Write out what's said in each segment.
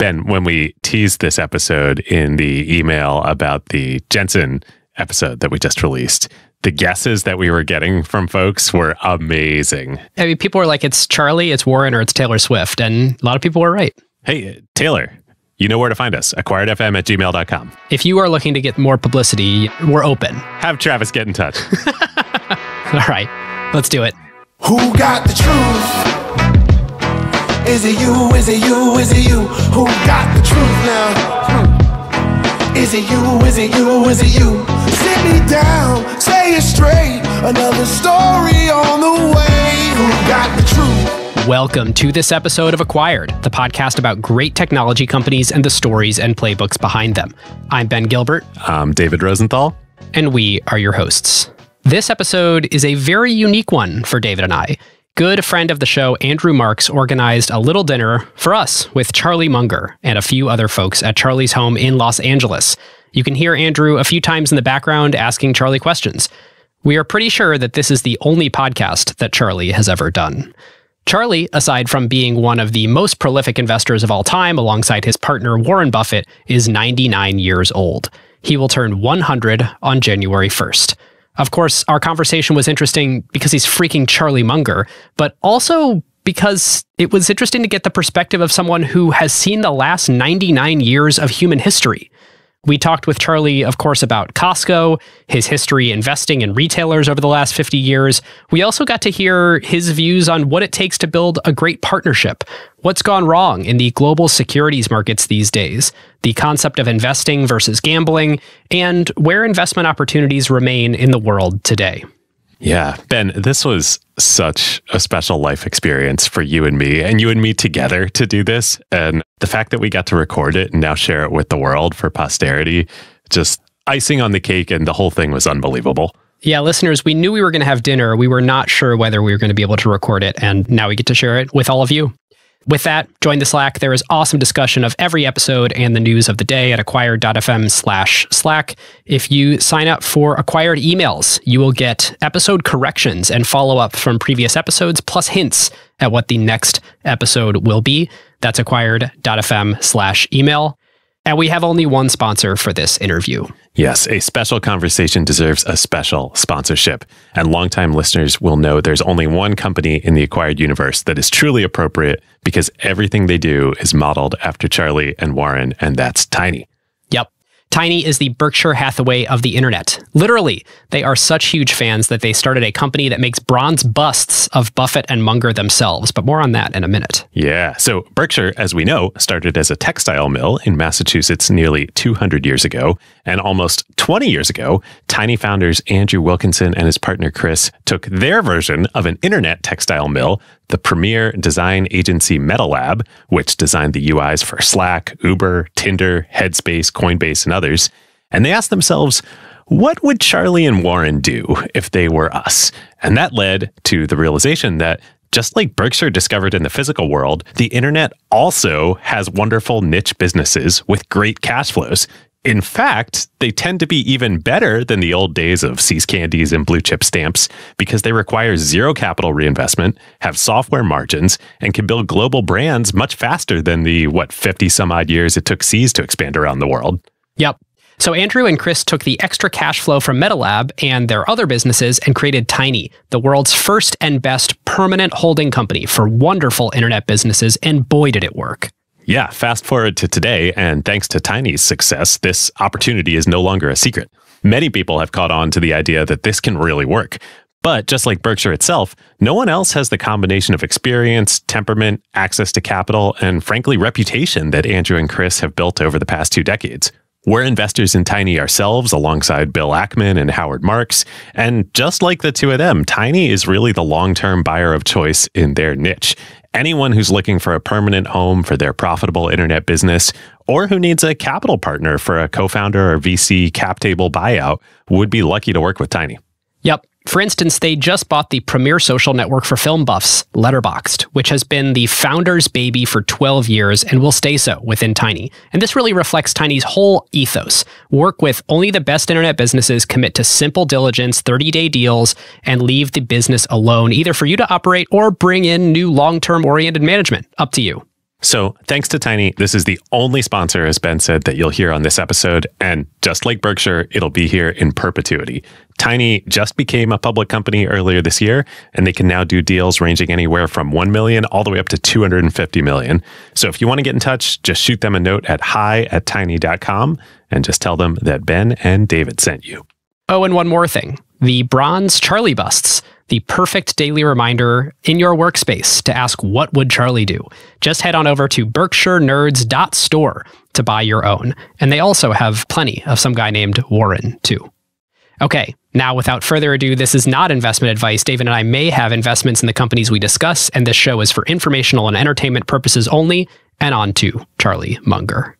Ben, when we teased this episode in the email about the Jensen episode that we just released, the guesses that we were getting from folks were amazing. I mean, people were like, it's Charlie, it's Warren, or it's Taylor Swift. And a lot of people were right. Hey, Taylor, you know where to find us. acquiredfm@gmail.com. If you are looking to get more publicity, we're open. Have Travis get in touch. All right, let's do it. Who got the truth? Is it you? Is it you? Is it you? Who got the truth now? Is it you? Is it you? Is it you? Sit me down, say it straight. Another story on the way. Who got the truth? Welcome to this episode of Acquired, the podcast about great technology companies and the stories and playbooks behind them. I'm Ben Gilbert. I'm David Rosenthal. And we are your hosts. This episode is a very unique one for David and I. Good friend of the show, Andrew Marks, organized a little dinner for us with Charlie Munger and a few other folks at Charlie's home in Los Angeles. You can hear Andrew a few times in the background asking Charlie questions. We are pretty sure that this is the only podcast that Charlie has ever done. Charlie, aside from being one of the most prolific investors of all time alongside his partner Warren Buffett, is 99 years old. He will turn 100 on January 1st. Of course, our conversation was interesting because he's freaking Charlie Munger, but also because it was interesting to get the perspective of someone who has seen the last 99 years of human history. We talked with Charlie, of course, about Costco, his history investing in retailers over the last 50 years. We also got to hear his views on what it takes to build a great partnership, what's gone wrong in the global securities markets these days, the concept of investing versus gambling, and where investment opportunities remain in the world today. Yeah, Ben, this was such a special life experience for you and me together to do this. And the fact that we got to record it and now share it with the world for posterity, just icing on the cake, and the whole thing was unbelievable. Yeah, listeners, we knew we were going to have dinner. We were not sure whether we were going to be able to record it, and now we get to share it with all of you. With that, join the Slack. There is awesome discussion of every episode and the news of the day at acquired.fm/Slack. If you sign up for Acquired emails, you will get episode corrections and follow-up from previous episodes, plus hints at what the next episode will be. That's acquired.fm/email. And we have only one sponsor for this interview. Yes, a special conversation deserves a special sponsorship. And longtime listeners will know there's only one company in the Acquired universe that is truly appropriate because everything they do is modeled after Charlie and Warren, and that's Tiny. Yep. Tiny is the Berkshire Hathaway of the internet. Literally, they are such huge fans that they started a company that makes bronze busts of Buffett and Munger themselves, but more on that in a minute. Yeah, so Berkshire, as we know, started as a textile mill in Massachusetts nearly 200 years ago, and almost 20 years ago, Tiny founders Andrew Wilkinson and his partner Chris took their version of an internet textile mill, the premier design agency MetaLab, which designed the UIs for Slack, Uber, Tinder, Headspace, Coinbase, and others. And they asked themselves, what would Charlie and Warren do if they were us? And that led to the realization that just like Berkshire discovered in the physical world, the internet also has wonderful niche businesses with great cash flows. In fact, they tend to be even better than the old days of See's Candies and blue chip stamps because they require zero capital reinvestment, have software margins, and can build global brands much faster than the, 50 some odd years it took See's to expand around the world. Yep. So Andrew and Chris took the extra cash flow from MetaLab and their other businesses and created Tiny, the world's first and best permanent holding company for wonderful internet businesses, and boy, did it work. Yeah, fast forward to today, and thanks to Tiny's success, this opportunity is no longer a secret. Many people have caught on to the idea that this can really work. But just like Berkshire itself, no one else has the combination of experience, temperament, access to capital, and frankly, reputation that Andrew and Chris have built over the past 2 decades. We're investors in Tiny ourselves alongside Bill Ackman and Howard Marks. And just like the two of them, Tiny is really the long-term buyer of choice in their niche. Anyone who's looking for a permanent home for their profitable internet business, or who needs a capital partner for a co-founder or VC cap table buyout, would be lucky to work with Tiny. Yep. For instance, they just bought the premier social network for film buffs, Letterboxd, which has been the founder's baby for 12 years and will stay so within Tiny. And this really reflects Tiny's whole ethos. Work with only the best internet businesses, commit to simple diligence, 30-day deals, and leave the business alone, either for you to operate or bring in new long-term oriented management. Up to you. So thanks to Tiny, this is the only sponsor, as Ben said, that you'll hear on this episode. And just like Berkshire, it'll be here in perpetuity. Tiny just became a public company earlier this year, and they can now do deals ranging anywhere from 1 million all the way up to 250 million. So if you want to get in touch, just shoot them a note at hi@tiny.com and just tell them that Ben and David sent you. Oh, and one more thing. The bronze Charlie busts, the perfect daily reminder in your workspace to ask what would Charlie do. Just head on over to berkshirenerds.store to buy your own. And they also have plenty of some guy named Warren, too. Okay, now without further ado, this is not investment advice. David and I may have investments in the companies we discuss, and this show is for informational and entertainment purposes only. And on to Charlie Munger.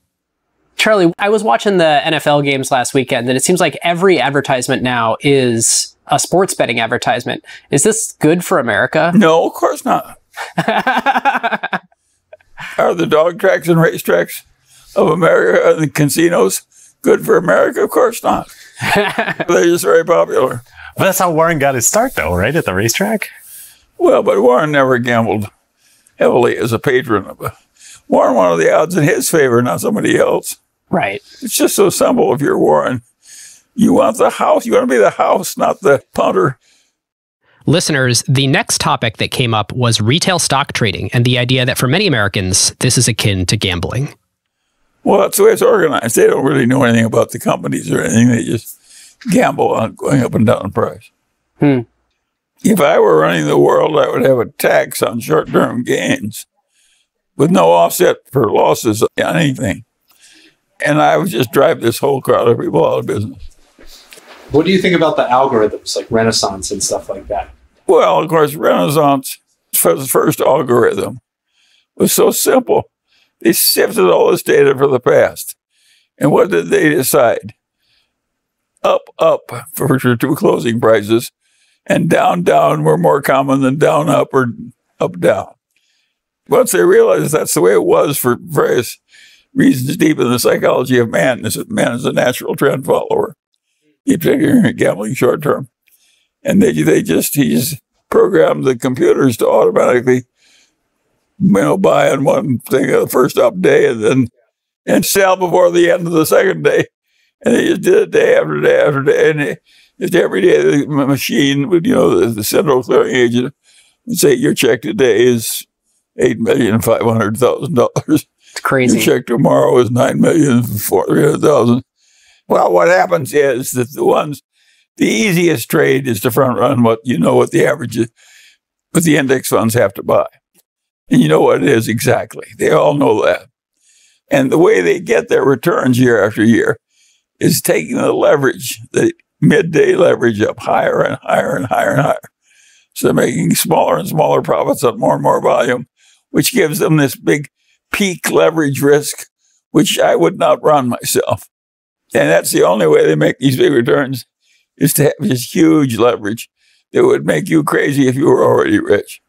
Charlie, I was watching the NFL games last weekend, and it seems like every advertisement now is a sports betting advertisement. Is this good for America? No, of course not. Are the dog tracks and racetracks of America and the casinos good for America? Of course not. They're just very popular. But that's how Warren got his start, though, right? At the racetrack? Well, but Warren never gambled heavily as a patron of a... Warren wanted the odds in his favor, not somebody else. Right. It's just so simple if you're Warren. You want the house. You want to be the house, not the punter. Listeners, the next topic that came up was retail stock trading and the idea that for many Americans, this is akin to gambling. Well, that's the way it's organized. They don't really know anything about the companies or anything. They just gamble on going up and down in price. If I were running the world, I would have a tax on short-term gains with no offset for losses on anything. And I would just drive this whole crowd of people out of business. What do you think about the algorithms like Renaissance and stuff like that? Well, of course, Renaissance, the first algorithm, was so simple. They sifted all this data for the past. And what did they decide? Up for two closing prices, and down were more common than down, up, or up, down. Once they realized that's the way it was for various reasons deep in the psychology of man, is that man is a natural trend follower. You figure gambling short term. And he just programmed the computers to automatically, buy on one thing the first up day and sell before the end of the second day. And they just did it day after day after day. And just every day the machine would, the central clearing agent would say, your check today is $8,500,000. It's crazy. Your check tomorrow is $9,400,000. Well, what happens is that the easiest trade is to front run what the average is, what the index funds have to buy. And you know what it is exactly. They all know that. And the way they get their returns year after year is taking the leverage, the midday leverage up higher and higher and higher and higher. So they're making smaller and smaller profits on more and more volume, which gives them this big peak leverage risk, which I would not run myself. And that's the only way they make these big returns, is to have this huge leverage that would make you crazy if you were already rich.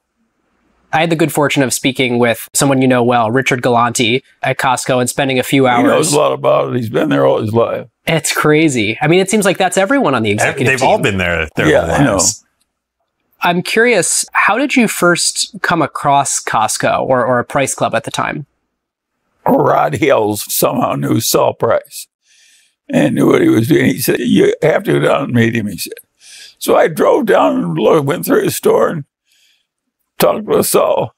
I had the good fortune of speaking with someone you know well, Richard Galanti, at Costco, and spending a few hours. He knows a lot about it. He's been there all his life. It's crazy. I mean, it seems like that's everyone on the executive team. They've all been there. Yeah, I know. I'm curious, how did you first come across Costco or a Price Club at the time? Rod Hills somehow knew Saul Price and knew what he was doing. He said, you have to go down and meet him, he said. So I drove down and went through his store and talked with Saul.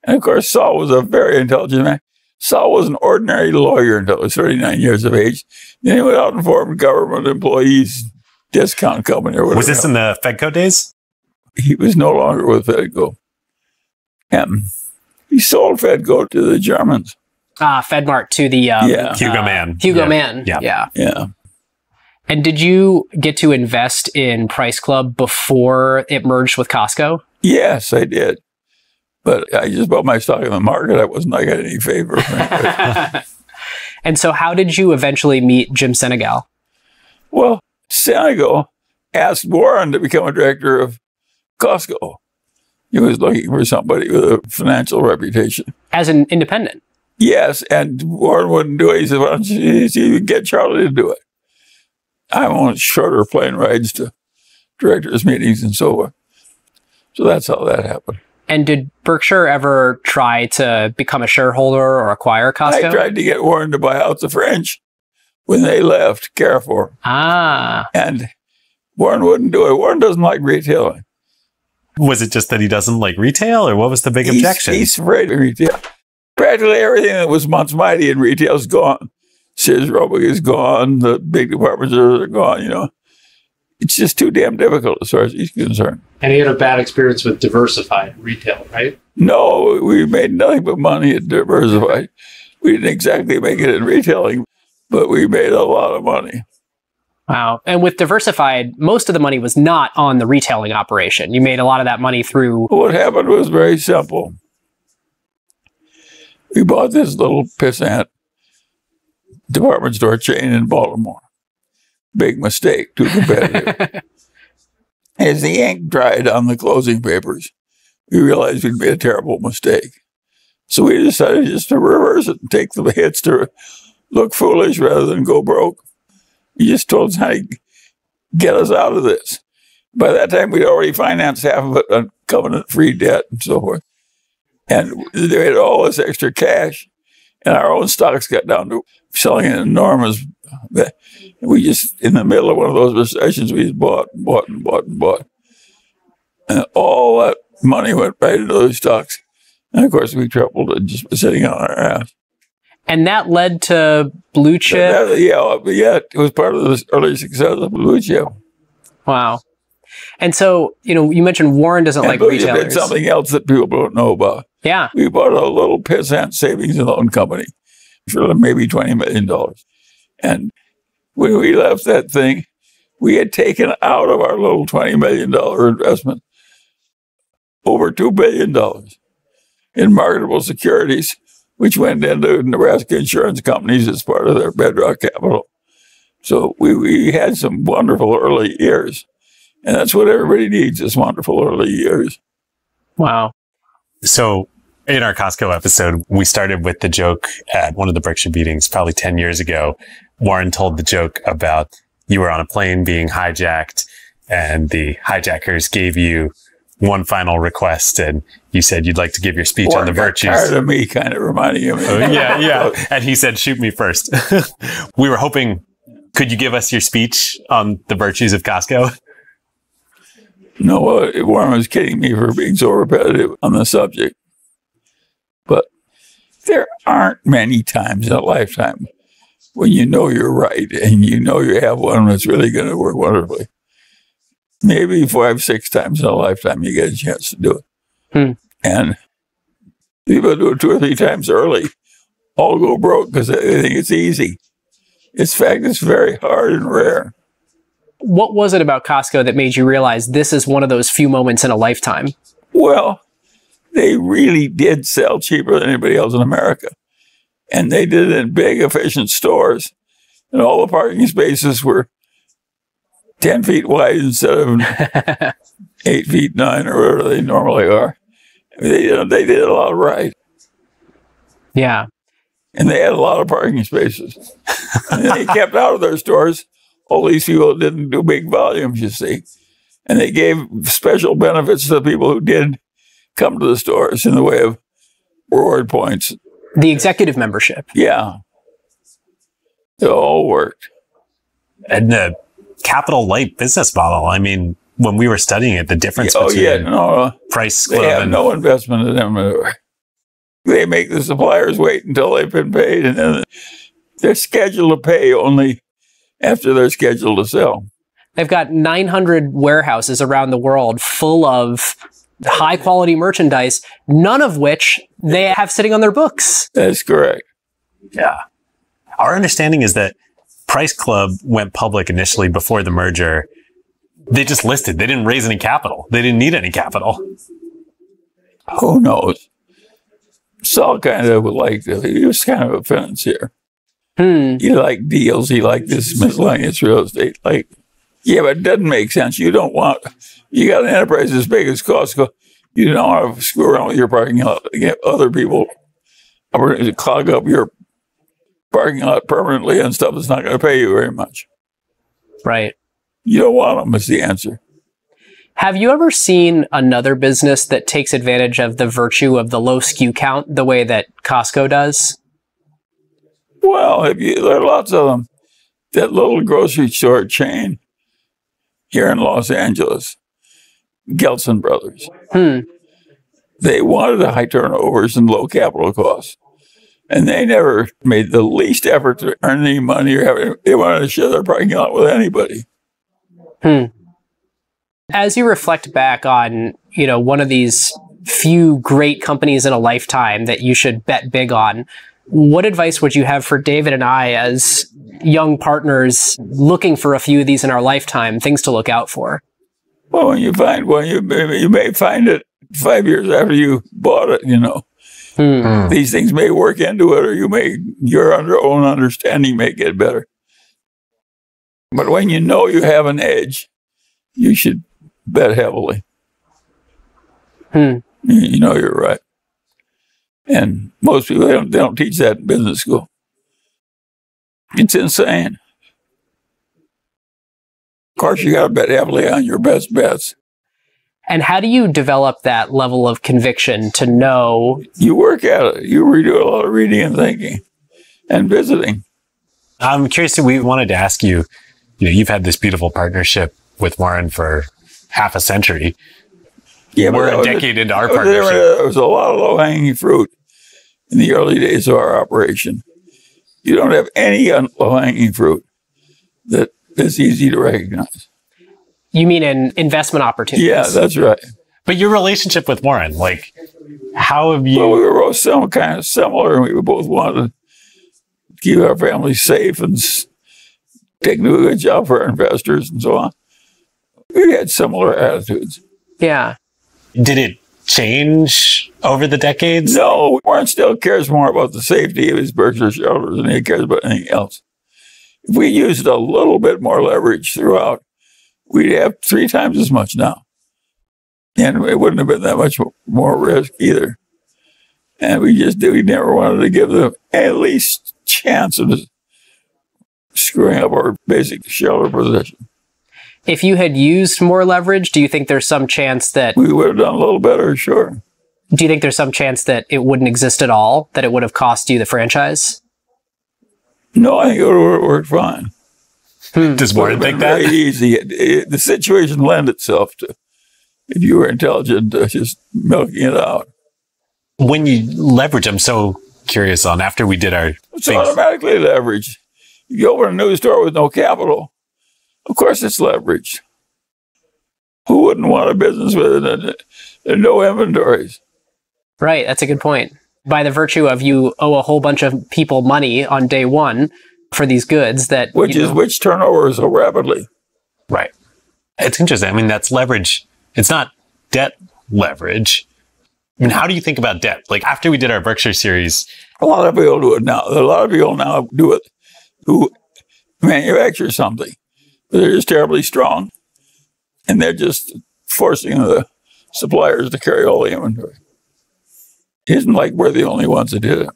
And of course, Saul was a very intelligent man. Saul was an ordinary lawyer until he was 39 years of age. Then he went out and formed government employees discount company or whatever. Was this in the Fedco days? He was no longer with Fedco. And he sold Fedco to the Germans. FedMart to the Hugo Mann. Hugo Mann. Yeah. And did you get to invest in Price Club before it merged with Costco? Yes, I did. But I just bought my stock in the market. I wasn't getting any favor. And so how did you eventually meet Jim Senegal? Well, Senegal asked Warren to become a director of Costco. He was looking for somebody with a financial reputation. As an independent? Yes, and Warren wouldn't do it. He said, why don't you get Charlie to do it? I want shorter plane rides to directors' meetings and so forth. So that's how that happened. And did Berkshire ever try to become a shareholder or acquire Costco? I tried to get Warren to buy out the French when they left Carrefour. And Warren wouldn't do it. Warren doesn't like retailing. Was it just that he doesn't like retail, or what was the big objection? He's afraid of retail. Practically everything that was once mighty in retail is gone. Sears Roebuck is gone. The big department stores are gone, you know. It's just too damn difficult as far as he's concerned. And he had a bad experience with Diversified retail, right? No, we made nothing but money at Diversified. We didn't exactly make it in retailing, but we made a lot of money. Wow. And with Diversified, most of the money was not on the retailing operation. You made a lot of that money through... What happened was very simple. We bought this little pissant department store chain in Baltimore. Big mistake, too competitive. As the ink dried on the closing papers, we realized we'd made a terrible mistake. So we decided just to reverse it and take the hits to look foolish rather than go broke. We just told us how to get us out of this. By that time, we'd already financed half of it on covenant-free debt and so forth. And they had all this extra cash, and our own stocks got down to selling an enormous... We just, in the middle of one of those recessions, we just bought and bought and bought and bought. And all that money went right into those stocks. And of course, we tripled it just sitting on our ass. And that led to Blue Chip? Yeah, it was part of the early success of Blue Chip. Wow. And so, you know, you mentioned Warren doesn't like Blue Chip retailers. did something else that people don't know about. Yeah. We bought a little pissant savings and loan company for maybe $20 million. And when we left that thing, we had taken out of our little $20 million investment over $2 billion in marketable securities, which went into Nebraska insurance companies as part of their bedrock capital. So we had some wonderful early years. And that's what everybody needs, is wonderful early years. Wow. So in our Costco episode, we started with the joke at one of the Berkshire meetings probably 10 years ago. Warren told the joke about you were on a plane being hijacked and the hijackers gave you one final request and you said you'd like to give your speech Warren on the virtues. Tired of me kind of reminding him. Yeah. And he said, shoot me first. We were hoping, could you give us your speech on the virtues of Costco? No, Warren was kidding me for being so repetitive on the subject. But there aren't many times in a lifetime when you know you're right and you know you have one that's really going to work wonderfully. Maybe 5, 6 times in a lifetime you get a chance to do it. And people do it 2 or 3 times early, all go broke because they think it's easy. In fact, it's very hard and rare. What was it about Costco that made you realize this is one of those few moments in a lifetime? Well, they really did sell cheaper than anybody else in America. And they did it in big, efficient stores. And all the parking spaces were 10 feet wide instead of 8 feet 9 or whatever they normally are. They did a lot right. Yeah. And they had a lot of parking spaces. And they kept out of their stores all these people that didn't do big volumes, you see. And they gave special benefits to the people who did come to the stores in the way of reward points. The executive membership. Yeah. It all worked. And the capital light business model. I mean, when we were studying it, the difference between Price Club they have no investment in them. They make the suppliers wait until they've been paid, and then they're scheduled to pay only after they're scheduled to sell. They've got 900 warehouses around the world full of high quality merchandise, none of which they have sitting on their books. That's correct. Yeah. Our understanding is that Price Club went public initially before the merger. They just listed. They didn't raise any capital. They didn't need any capital. Who knows? Saul kind of he was kind of a financier. He liked deals. He liked this miscellaneous real estate. Yeah, but it doesn't make sense. You got an enterprise as big as Costco. You don't want to screw around with your parking lot to get other people to clog up your parking lot permanently and stuff that's not going to pay you very much. Right. You don't want them is the answer. Have you ever seen another business that takes advantage of the virtue of the low SKU count the way that Costco does? Well, there are lots of them. That little grocery store chain here in Los Angeles, Gelson Brothers, they wanted high turnovers and low capital costs. And they never made the least effort to earn any money they wanted to share their parking lot with anybody. As you reflect back on, one of these few great companies in a lifetime that you should bet big on, what advice would you have for David and I as young partners looking for a few of these in our lifetime, things to look out for? Well, when you find one, you may find it 5 years after you bought it, These things may work into it, or your own understanding may get better. But when you know you have an edge, you should bet heavily. You know you're right. And most people, they don't teach that in business school. It's insane. Of course, you got to bet heavily on your best bets. And how do you develop that level of conviction to know? You work at it. You do a lot of reading and thinking and visiting. I'm curious, we wanted to ask you, you've had this beautiful partnership with Warren for half a century. Yeah, we're a decade into our partnership. There was a lot of low-hanging fruit in the early days of our operation. You don't have any low-hanging fruit that is easy to recognize. You mean in investment opportunities? Yeah, that's right. But your relationship with Warren, how have you... Well, we were both some kind of similar, and we both wanted to keep our family safe and take a good job for our investors and so on. We had similar attitudes. Yeah. Did it change over the decades? No, Warren still cares more about the safety of his Berkshire shareholders than he cares about anything else. If we used a little bit more leverage throughout, we'd have 3 times as much now. And it wouldn't have been that much more risk either. And we never wanted to give them at least chance of screwing up our basic shareholder position. If you had used more leverage, do you think there's some chance that... We would have done a little better, sure. Do you think there's some chance that it wouldn't exist at all, that it would have cost you the franchise? No, I think it would have worked fine. Does Warren think that? Very easy. The situation lent itself to, if you were intelligent, just milking it out. When you leverage, I'm so curious on, after we did our It's automatically leveraged. If you open a new store with no capital, of course it's leveraged. Who wouldn't want a business with it and no inventories? Right, that's a good point. By the virtue of you owe a whole bunch of people money on day one for these goods that... Which turnover so rapidly. Right. It's interesting. I mean, that's leverage. It's not debt leverage. I mean, how do you think about debt? After we did our Berkshire series... A lot of people do it now. A lot of people now do it who manufacture something. But they're just terribly strong. And they're just forcing the suppliers to carry all the inventory. It isn't like we're the only ones that did it.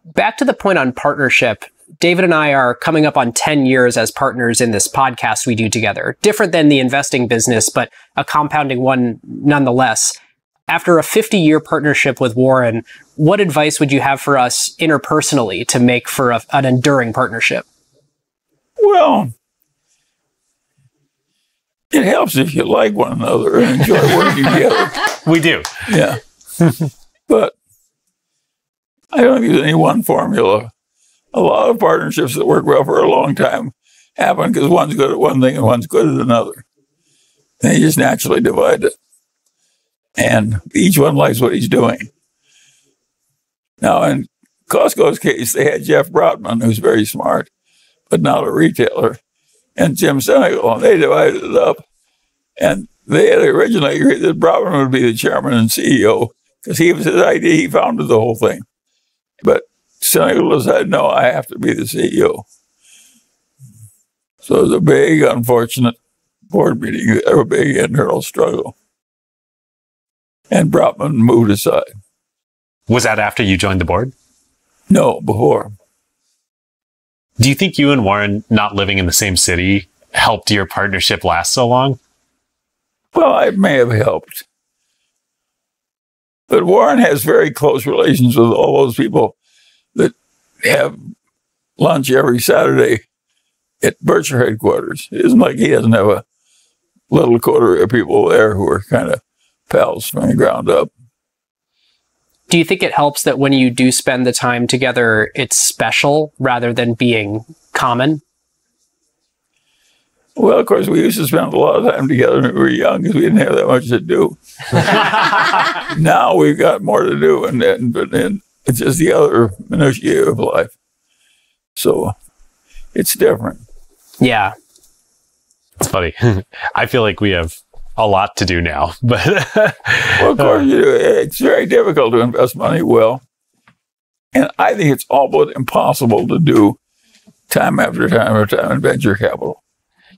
Back to the point on partnership, David and I are coming up on 10 years as partners in this podcast we do together. Different than the investing business, but a compounding one nonetheless. After a 50-year partnership with Warren, what advice would you have for us interpersonally to make for an enduring partnership? Well, it helps if you like one another and enjoy working together. We do. Yeah. But I don't think there's any one formula. A lot of partnerships that work well for a long time happen because one's good at one thing and one's good at another. And they just naturally divide it. And each one likes what he's doing. Now, in Costco's case, they had Jeff Brotman, who's very smart, but not a retailer, and Jim Senegal, and they divided it up. And they had originally agreed that Brotman would be the chairman and CEO, because he was his idea, he founded the whole thing. But Senegal decided, no, I have to be the CEO. So it was a big, unfortunate board meeting, a big internal struggle. And Brotman moved aside. Was that after you joined the board? No, before. Do you think you and Warren not living in the same city helped your partnership last so long? Well, it may have helped. But Warren has very close relations with all those people that have lunch every Saturday at Berkshire headquarters. It isn't like he doesn't have a little coterie of people there who are kind of pals from the ground up. Do you think it helps that when you do spend the time together, it's special rather than being common? Well, of course, we used to spend a lot of time together when we were young because we didn't have that much to do. Now we've got more to do, and it's just the other minutiae of life. So it's different. Yeah. It's funny. I feel like we have a lot to do now, but well, of course you do. It's very difficult to invest money well, and I think it's all but impossible to do time after time after time in venture capital.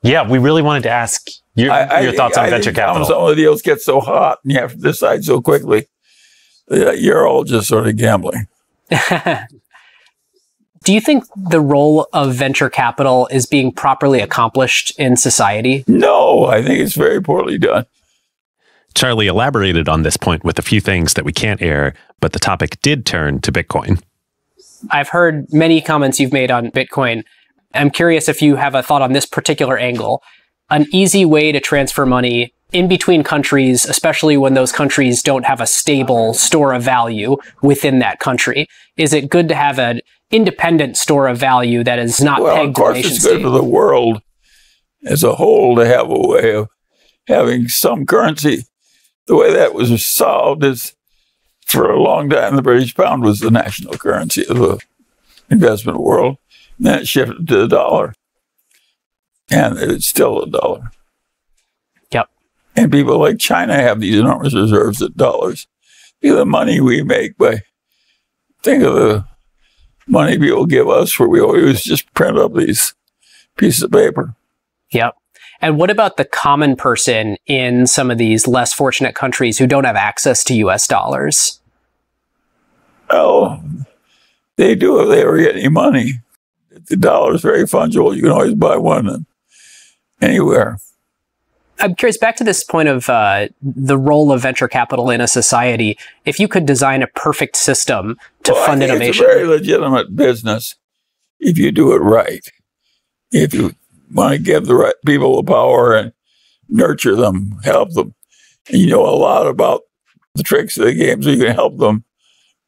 Yeah, we really wanted to ask your thoughts on venture capital. Some of the deals get so hot, and you have to decide so quickly that you're all just sort of gambling. Do you think the role of venture capital is being properly accomplished in society? No, I think it's very poorly done. Charlie elaborated on this point with a few things that we can't air, but the topic did turn to Bitcoin. I've heard many comments you've made on Bitcoin. I'm curious if you have a thought on this particular angle. An easy way to transfer money in between countries, especially when those countries don't have a stable store of value within that country. Is it good to have an independent store of value that is not pegged to the nation state? Of course, it's good for the world as a whole to have a way of having some currency. The way that was solved is, for a long time, the British pound was the national currency of the investment world. And then it shifted to the dollar. And it's still a dollar. Yep. And people like China have these enormous reserves of dollars. Think of the money we make think of the money people give us where we always just print up these pieces of paper. Yep. And what about the common person in some of these less fortunate countries who don't have access to US dollars? Well, they do if they ever get any money. The dollar is very fungible. You can always buy one anywhere. I'm curious, back to this point of the role of venture capital in a society. If you could design a perfect system to fund innovation. It's a very legitimate business if you do it right. If you want to give the right people the power and nurture them, help them, and you know a lot about the tricks of the game so you can help them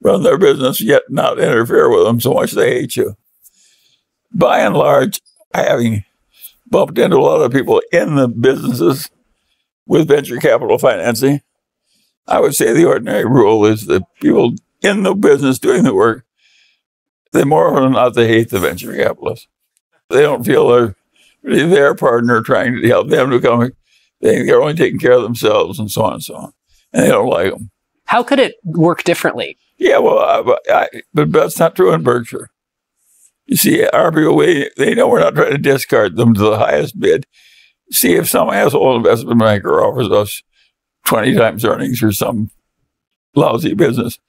run their business, yet not interfere with them so much they hate you. By and large, having bumped into a lot of people in the businesses with venture capital financing, I would say the ordinary rule is that people in the business doing the work, they more often than not, they hate the venture capitalists. They don't feel they're really their partner trying to help them to come. They're only taking care of themselves and so on and so on. And they don't like them. How could it work differently? Yeah, well, but that's not true in Berkshire. You see, our people, they know we're not trying to discard them to the highest bid. See, if some asshole investment banker offers us 20 times earnings for some lousy business,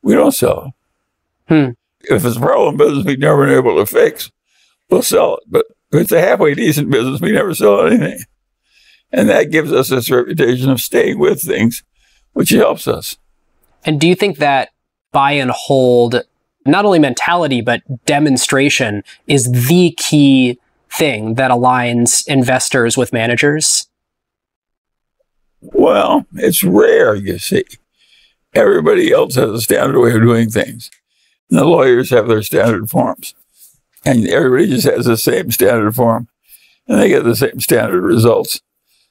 we don't sell it. If it's a problem business we've never been able to fix, we'll sell it. But if it's a halfway decent business, we never sell anything. And that gives us this reputation of staying with things, which helps us. And do you think that buy and hold, not only mentality, but demonstration is the key thing that aligns investors with managers? Well, it's rare, you see. Everybody else has a standard way of doing things. And the lawyers have their standard forms. And everybody just has the same standard form. And they get the same standard results,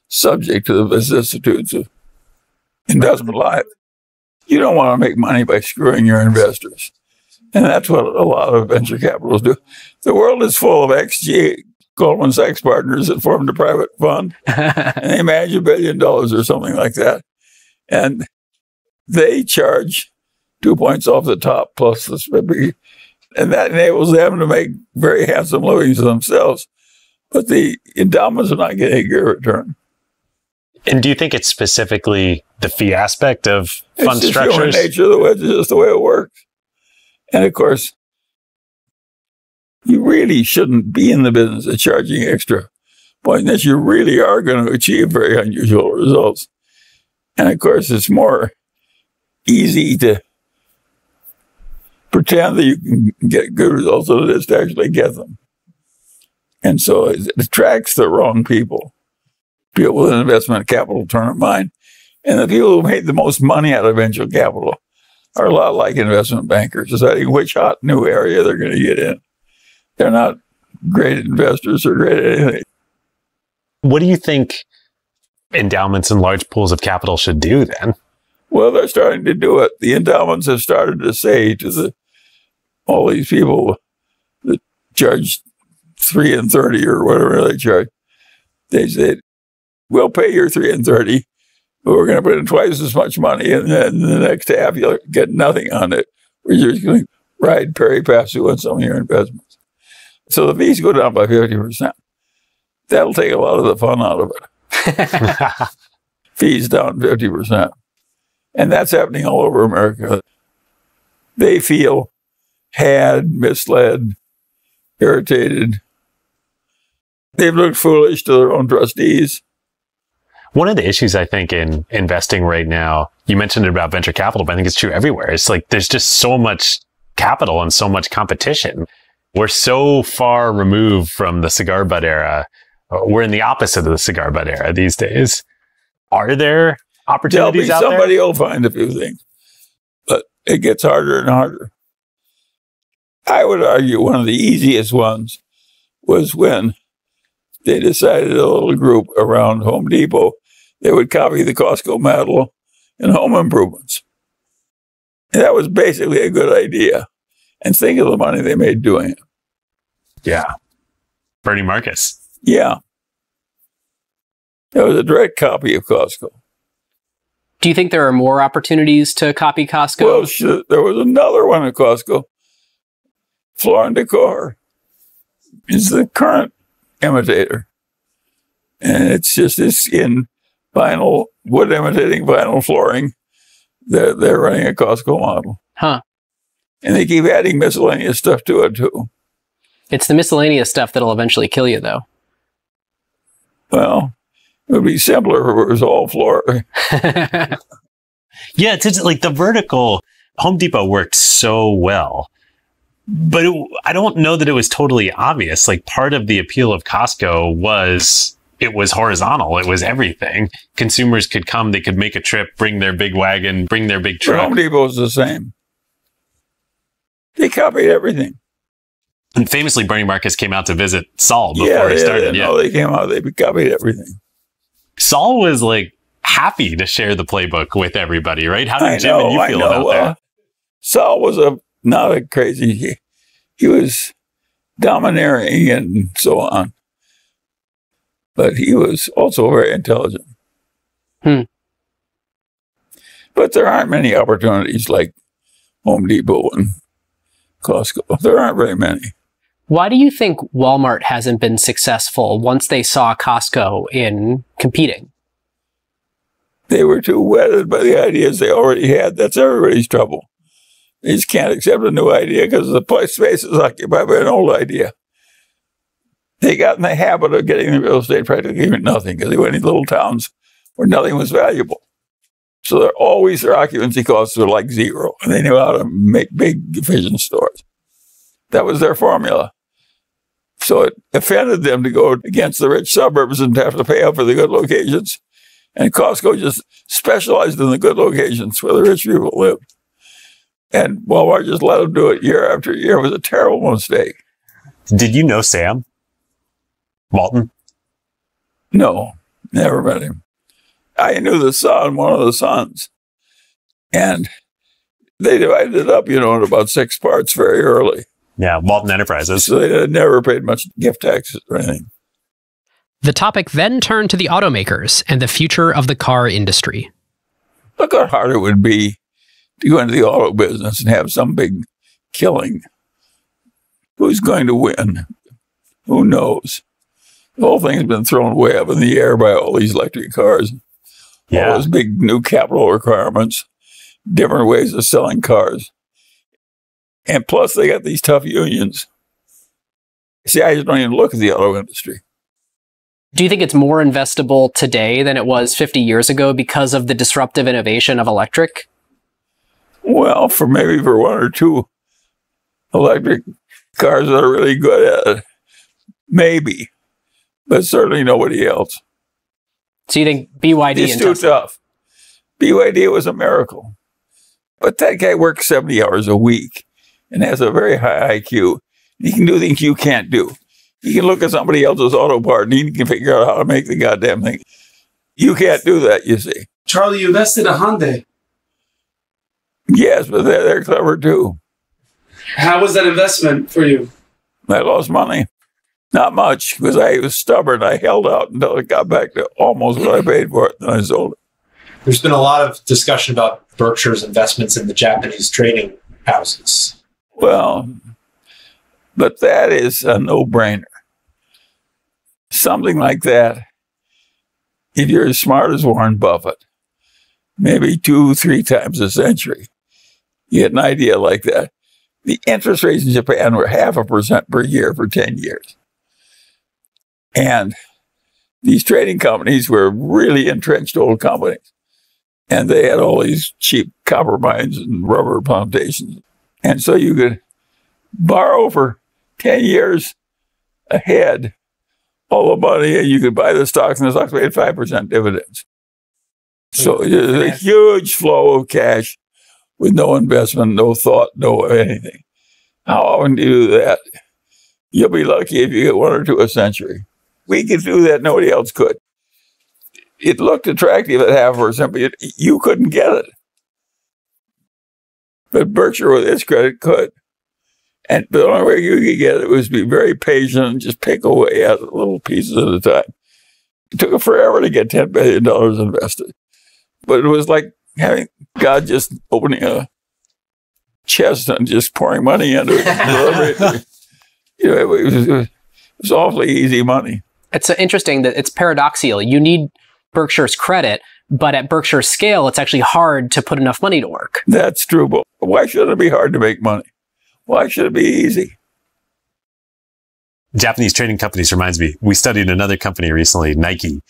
subject to the vicissitudes of investment life. You don't want to make money by screwing your investors. And that's what a lot of venture capitalists do. The world is full of XG, Goldman Sachs partners that formed a private fund. And they manage $1 billion or something like that. And they charge 2 points off the top plus the SPIP. And that enables them to make very handsome livings for themselves. But the endowments are not getting a good return. And do you think it's specifically the fee aspect of fund structures? It's just human nature, it's just the way it works. And of course, you really shouldn't be in the business of charging extra point that you really are going to achieve very unusual results. And of course, it's more easy to pretend that you can get good results than it is to actually get them. And so it attracts the wrong people. People with investment capital turn of mind. And the people who made the most money out of venture capital are a lot like investment bankers, deciding which hot new area they're going to get in. They're not great investors or great at anything. What do you think endowments and large pools of capital should do then? Well, they're starting to do it. The endowments have started to say to all these people that charge 3 and 30 or whatever they charge, they said, we'll pay your 3 and 30, but we're going to put in twice as much money, and then the next half you'll get nothing on it. We're just going to ride pari passu on some of your investments. So the fees go down by 50%. That'll take a lot of the fun out of it. Fees down 50%. And that's happening all over America. They feel had, misled, irritated. They've looked foolish to their own trustees. One of the issues, I think, in investing right now, you mentioned it about venture capital, but I think it's true everywhere. It's like there's just so much capital and so much competition. We're so far removed from the cigar butt era. We're in the opposite of the cigar butt era these days. Are there opportunities out there? Somebody will find a few things, but it gets harder and harder. I would argue one of the easiest ones was when they decided, a little group around Home Depot, they would copy the Costco model in home improvements. And that was basically a good idea. And think of the money they made doing it. Yeah. Bernie Marcus. Yeah. It was a direct copy of Costco. Do you think there are more opportunities to copy Costco? Well, there was another one at Costco. Floor and Decor is the current imitator. And it's in vinyl, wood imitating vinyl flooring. They're running a Costco model. Huh. And they keep adding miscellaneous stuff to it, too. It's the miscellaneous stuff that'll eventually kill you, though. Well, it would be simpler if it was all floor. Yeah, it's like the vertical. Home Depot worked so well. But I don't know that it was totally obvious. Like part of the appeal of Costco was it was horizontal. It was everything. Consumers could come, they could make a trip, bring their big wagon, bring their big truck. Home Depot was the same. They copied everything. And famously, Bernie Marcus came out to visit Saul before he started. No, they came out, they copied everything. Saul was like happy to share the playbook with everybody, right? How did Jim and you feel about that? Saul was not a crazy, he was domineering and so on. But he was also very intelligent. But there aren't many opportunities like Home Depot and Costco. There aren't very many. Why do you think Walmart hasn't been successful once they saw Costco in competing? They were too wedded by the ideas they already had. That's everybody's trouble. They just can't accept a new idea because the space is occupied by an old idea. They got in the habit of getting the real estate practically for nothing because they went in little towns where nothing was valuable. So their occupancy costs were like zero, and they knew how to make big, efficient stores. That was their formula. So it offended them to go against the rich suburbs and have to pay up for the good locations. And Costco just specialized in the good locations where the rich people lived. And Walmart just let them do it year after year. It was a terrible mistake. Did you know Sam Walton? No, never met him. I knew the son, one of the sons. And they divided it up, in about 6 parts very early. Yeah, Walton Enterprises. So they had never paid much gift taxes or anything. The topic then turned to the automakers and the future of the car industry. Look how hard it would be to go into the auto business and have some big killing. Who's going to win? Who knows? The whole thing's been thrown way up in the air by all these electric cars. Yeah. All those big new capital requirements, different ways of selling cars. And plus, they got these tough unions. See, I just don't even look at the auto industry. Do you think it's more investable today than it was 50 years ago because of the disruptive innovation of electric? Well, maybe for one or two electric cars that are really good at it. Maybe. But certainly nobody else. So you think BYD It's and too Tesla? tough. BYD was a miracle. But that guy works 70 hours a week and has a very high IQ. He can do things you can't do. He can look at somebody else's auto part and he can figure out how to make the goddamn thing. You can't do that, you see. Charlie, you invested in Hyundai. Yes, but they're clever too. How was that investment for you? I lost money. Not much, because I was stubborn. I held out until it got back to almost what I paid for it, and I sold it. There's been a lot of discussion about Berkshire's investments in the Japanese trading houses. Well, but that is a no-brainer. Something like that, if you're as smart as Warren Buffett, maybe 2-3 times a century, you get an idea like that. The interest rates in Japan were 0.5% per year for 10 years. And these trading companies were really entrenched old companies. And they had all these cheap copper mines and rubber plantations. And so you could borrow for 10 years ahead all the money, and you could buy the stocks, and the stocks paid 5% dividends. So there's a huge flow of cash with no investment, no thought, no anything. How often do you do that? You'll be lucky if you get 1 or 2 a century. We could do that, nobody else could. It looked attractive at 0.5%, but you couldn't get it. But Berkshire, with its credit, could. And the only way you could get it was be very patient and just pick away at little pieces at a time. It took forever to get $10 billion invested. But it was like having God just opening a chest and just pouring money into it. It was awfully easy money. It's interesting that it's paradoxical. You need Berkshire's credit, but at Berkshire's scale, it's actually hard to put enough money to work. That's true, but why should it be hard to make money? Why should it be easy? Japanese trading companies reminds me. We studied another company recently, Nike.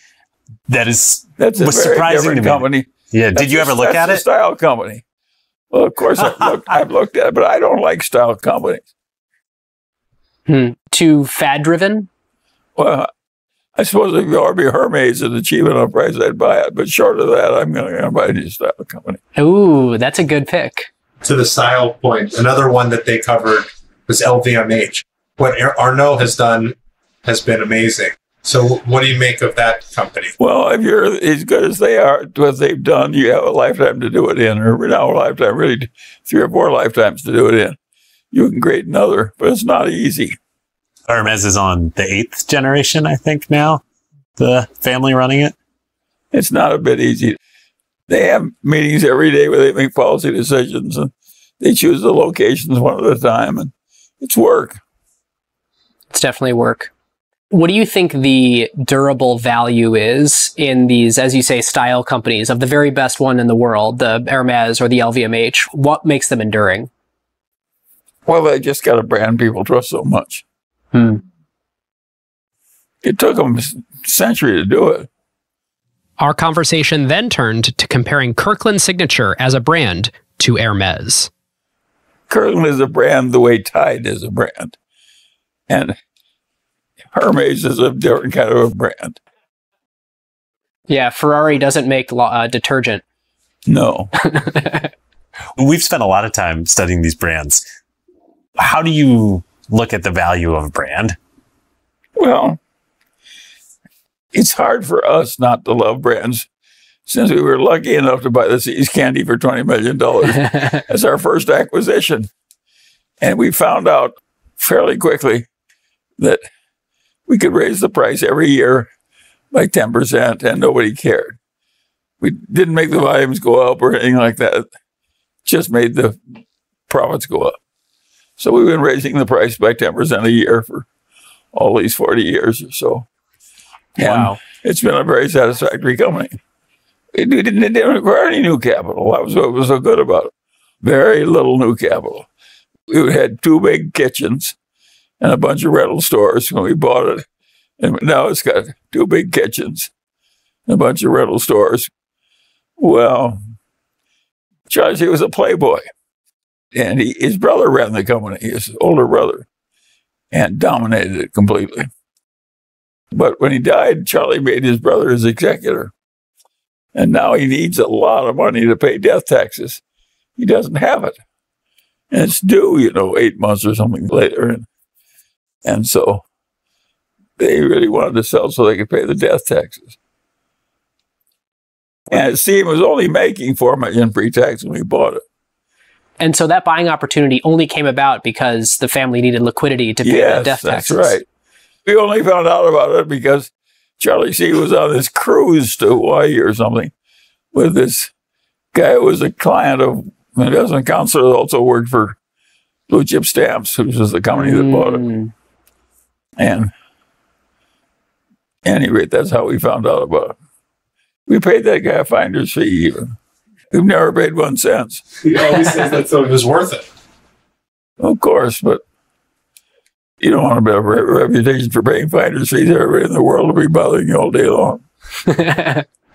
That's a was very surprising different to me. company. Yeah, did you ever look at That's a it? style company. Well, of course I've looked at it, but I don't like style companies. Too fad-driven? Well, I suppose if you ought to be Hermes at a cheap enough price, I'd buy it. But short of that, I'm going to buy a new style company. Ooh, that's a good pick. To the style point, another one that they covered was LVMH. What Arnault has done has been amazing. So what do you make of that company? Well, if you're as good as they are, what they've done, you have a lifetime to do it in, or now a lifetime, really 3 or 4 lifetimes to do it in. You can create another, but it's not easy. Hermes is on the 8th generation, I think, now. The family running it. It's not a bit easy. They have meetings every day where they make policy decisions, and they choose the locations one at a time, and it's work. It's definitely work. What do you think the durable value is in these, as you say, style companies of the very best one in the world, the Hermes or the LVMH? What makes them enduring? Well, they just got a brand people trust so much. It took them a century to do it. Our conversation then turned to comparing Kirkland's signature as a brand to Hermes. Kirkland is a brand the way Tide is a brand. And Hermes is a different kind of a brand. Yeah, Ferrari doesn't make detergent. No. We've spent a lot of time studying these brands. How do you look at the value of a brand? Well, it's hard for us not to love brands since we were lucky enough to buy the See's candy for $20 million as our first acquisition. And we found out fairly quickly that we could raise the price every year by 10% and nobody cared. We didn't make the volumes go up or anything like that. Just made the profits go up. So we've been raising the price by 10% a year for all these 40 years or so. Wow. And it's been a very satisfactory company. It didn't require any new capital. That was what was so good about it. Very little new capital. We had 2 big kitchens and a bunch of rental stores when we bought it. And now it's got 2 big kitchens, a bunch of rental stores. Well, Charlie, he was a playboy. And his brother ran the company, his older brother, and dominated it completely. But when he died, Charlie made his brother his executor. And now he needs a lot of money to pay death taxes. He doesn't have it. And it's due, 8 months or something later. And so they really wanted to sell so they could pay the death taxes. And Steve was only making $4 million pre-tax when we bought it. And so that buying opportunity only came about because the family needed liquidity to pay the death taxes. That's right. We only found out about it because Charlie C. was on this cruise to Hawaii or something with this guy who was a client of an investment counselor that also worked for Blue Chip Stamps, which was the company that bought it. And at any rate, that's how we found out about it. We paid that guy a finder's fee even. We've never paid 1 cent. He always says that so it was worth it. Of course, but you don't want to have a reputation for paying finder's fees. Everybody in the world will be bothering you all day long.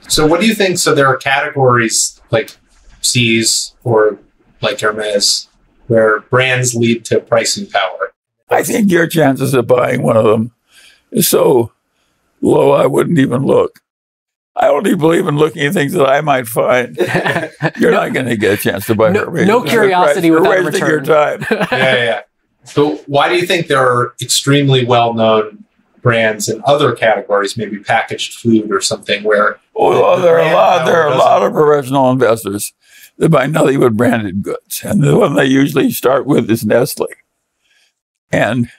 So what do you think? So there are categories like C's or like Hermes where brands lead to pricing power. I think your chances of buying one of them is so low I wouldn't even look. I only believe in looking at things that I might find. You're not going to get a chance to buy Hermes. No curiosity without a wasting return. your time. Yeah. So why do you think there are extremely well-known brands in other categories, maybe packaged food or something, where there are a lot of professional investors that buy nothing but branded goods, and the one they usually start with is Nestle, and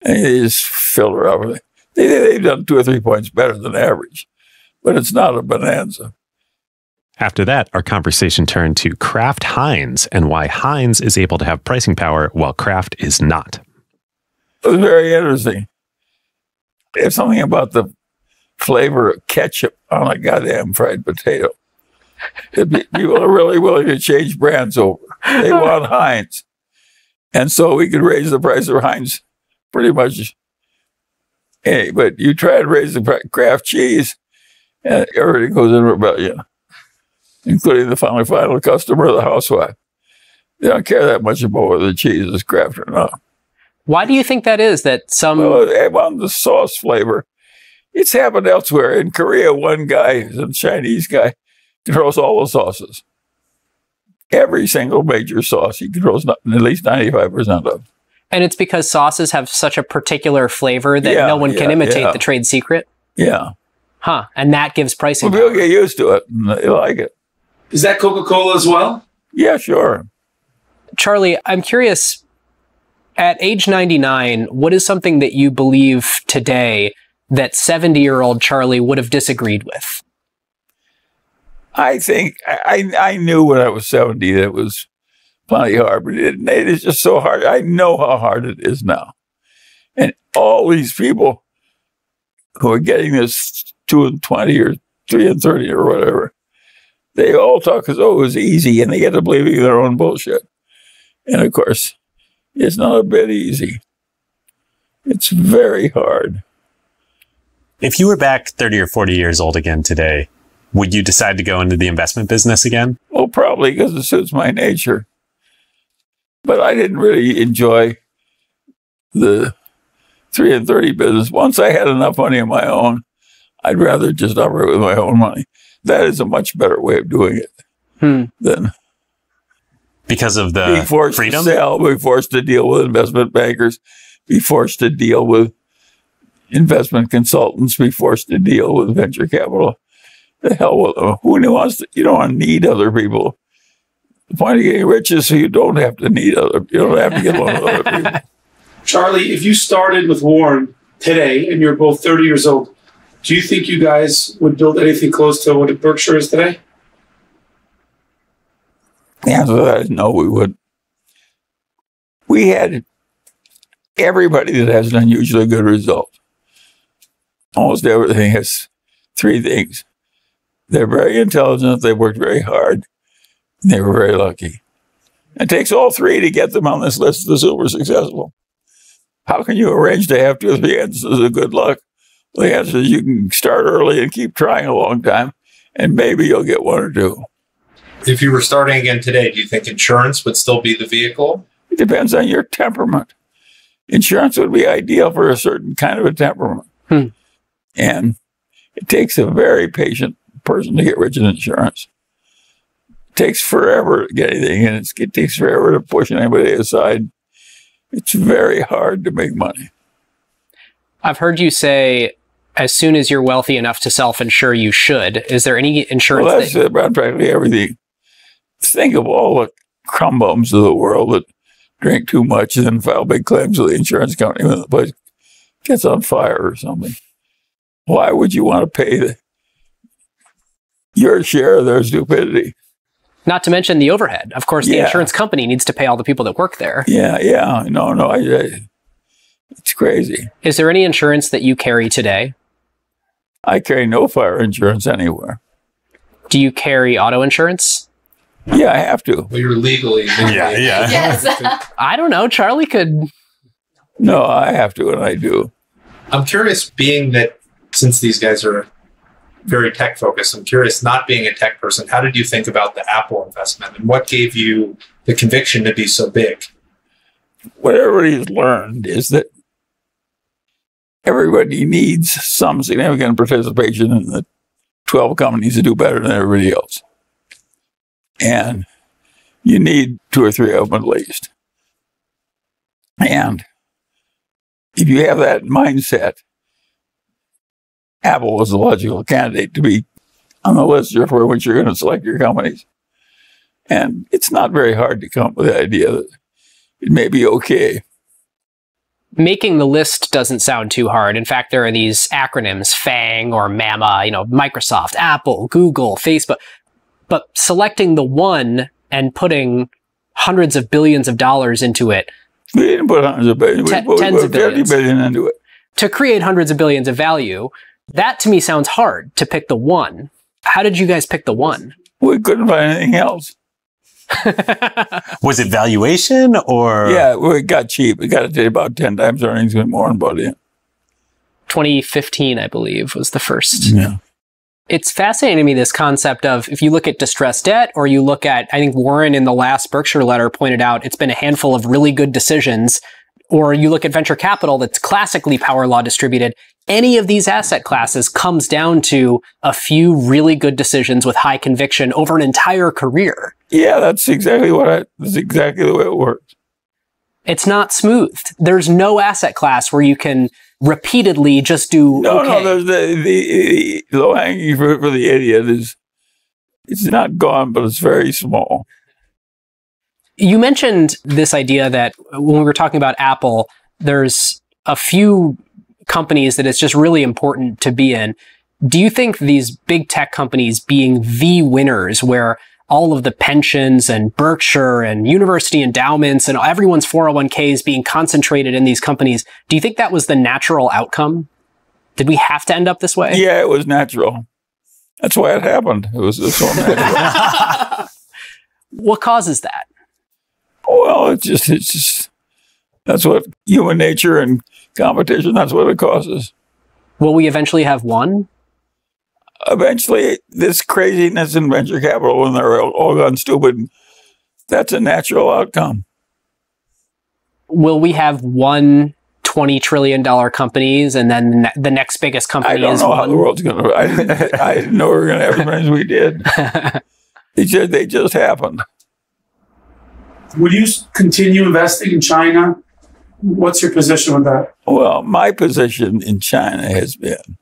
they just fill it up with it. They've done 2 or 3 points better than average, but it's not a bonanza. After that, our conversation turned to Kraft Heinz and why Heinz is able to have pricing power while Kraft is not. It was very interesting. There's something about the flavor of ketchup on a goddamn fried potato. People are really willing to change brands over. They want Heinz. And so we could raise the price of Heinz pretty much. Hey, but you try to raise the Kraft cheese, and everything goes in rebellion, including the final customer, the housewife. They don't care that much about whether the cheese is Kraft or not. Why do you think that is? That some... Well, they want the sauce flavor. It's happened elsewhere. In Korea, one guy, a Chinese guy, controls all the sauces. Every single major sauce he controls at least 95% of. And it's because sauces have such a particular flavor that no one can imitate the trade secret? Yeah. Huh. And that gives pricing power. People get used to it, and they like it. Is that Coca-Cola as well? Yeah, sure. Charlie, I'm curious, at age 99, what is something that you believe today that 70-year-old Charlie would have disagreed with? I think I knew when I was 70 that it was plenty hard, but it is just so hard. I know how hard it is now. And all these people who are getting this 2 and 20 or 3 and 30 or whatever, they all talk as though it was easy, and they get to believing their own bullshit. And of course, it's not a bit easy. It's very hard. If you were back 30 or 40 years old again today, would you decide to go into the investment business again? Well, probably, because it suits my nature. But I didn't really enjoy the 3 and 30 business. Once I had enough money of my own, I'd rather just operate with my own money. That is a much better way of doing it than because of the being forced freedom? to sell, being forced to deal with investment bankers, be forced to deal with investment consultants, be forced to deal with venture capital. The hell with them. Who wants to? You don't want to need other people. The point of getting rich is so you don't have to need other. You don't have to get along with other people. Charlie, if you started with Warren today and you're both 30 years old, do you think you guys would build anything close to what Berkshire is today? The answer to that is no, we wouldn't. We had everybody that has an unusually good result. Almost everything has 3 things. They're very intelligent, they worked very hard, and they were very lucky. It takes all 3 to get them on this list of the super successful. How can you arrange to have 2 or 3 instances of good luck The answer is you can start early and keep trying a long time, and maybe you'll get one or two. If you were starting again today, do you think insurance would still be the vehicle? It depends on your temperament. Insurance would be ideal for a certain kind of a temperament. And it takes a very patient person to get rich in insurance. It takes forever to get anything, and it takes forever to push anybody aside. It's very hard to make money. I've heard you say, as soon as you're wealthy enough to self-insure, you should. Is there any insurance? Well, that's about practically everything. Think of all the crumb bums of the world that drink too much and then file big claims to the insurance company when the place gets on fire or something. Why would you want to pay your share of their stupidity? Not to mention the overhead. Of course, the insurance company needs to pay all the people that work there. Yeah. No, it's crazy. Is there any insurance that you carry today? I carry no fire insurance anywhere. Do you carry auto insurance? Yeah, I have to. Well, you're legally. Yeah. Yes. I don't know. Charlie could. No, I have to, and I do. I'm curious, being that since these guys are very tech focused, I'm curious, not being a tech person, how did you think about the Apple investment, and what gave you the conviction to be so big? What everybody's learned is that everybody needs some significant participation in the 12 companies that do better than everybody else. And you need 2 or 3 of them at least. And if you have that mindset, Apple was a logical candidate to be on the list for which you're going to select your companies. And it's not very hard to come up with the idea that it may be okay. Making the list doesn't sound too hard. In fact, there are these acronyms, FANG or MAMA, Microsoft, Apple, Google, Facebook. But selecting the one and putting hundreds of billions of dollars into it. We didn't put hundreds of billions. We put tens of billions. 50 billion into it. To create hundreds of billions of value, that to me sounds hard, to pick the one. How did you guys pick the one? We couldn't find anything else. Was it valuation or? Yeah, it got cheap. It got to about 10 times earnings and more than bought in. 2015, I believe, was the first. Yeah. It's fascinating to me, this concept of, if you look at distressed debt, or you look at, I think Warren in the last Berkshire letter pointed out, it's been a handful of really good decisions, or you look at venture capital that's classically power law distributed. Any of these asset classes comes down to a few really good decisions with high conviction over an entire career. Yeah, that's exactly that's exactly the way it works. It's not smooth. There's no asset class where you can repeatedly just do okay. No, there's the low-hanging fruit for the idiot is, it's not gone, but it's very small. You mentioned this idea that when we were talking about Apple, there's a few companies that it's just really important to be in. Do you think these big tech companies being the winners, where all of the pensions and Berkshire and university endowments and everyone's 401ks being concentrated in these companies, do you think that was the natural outcome? Did we have to end up this way? Yeah, it was natural. That's why it happened. It was so natural. What causes that? Well, it's just, that's what human nature and competition, that's what it causes. Will we eventually have one? Eventually, this craziness in venture capital, when they're all gone stupid, that's a natural outcome. Will we have one $20 trillion companies and then the next biggest company is one? I don't know how the world's going to... I didn't know we were going to have as many as we did. They just happened. Would you continue investing in China? What's your position with that? Well, my position in China has been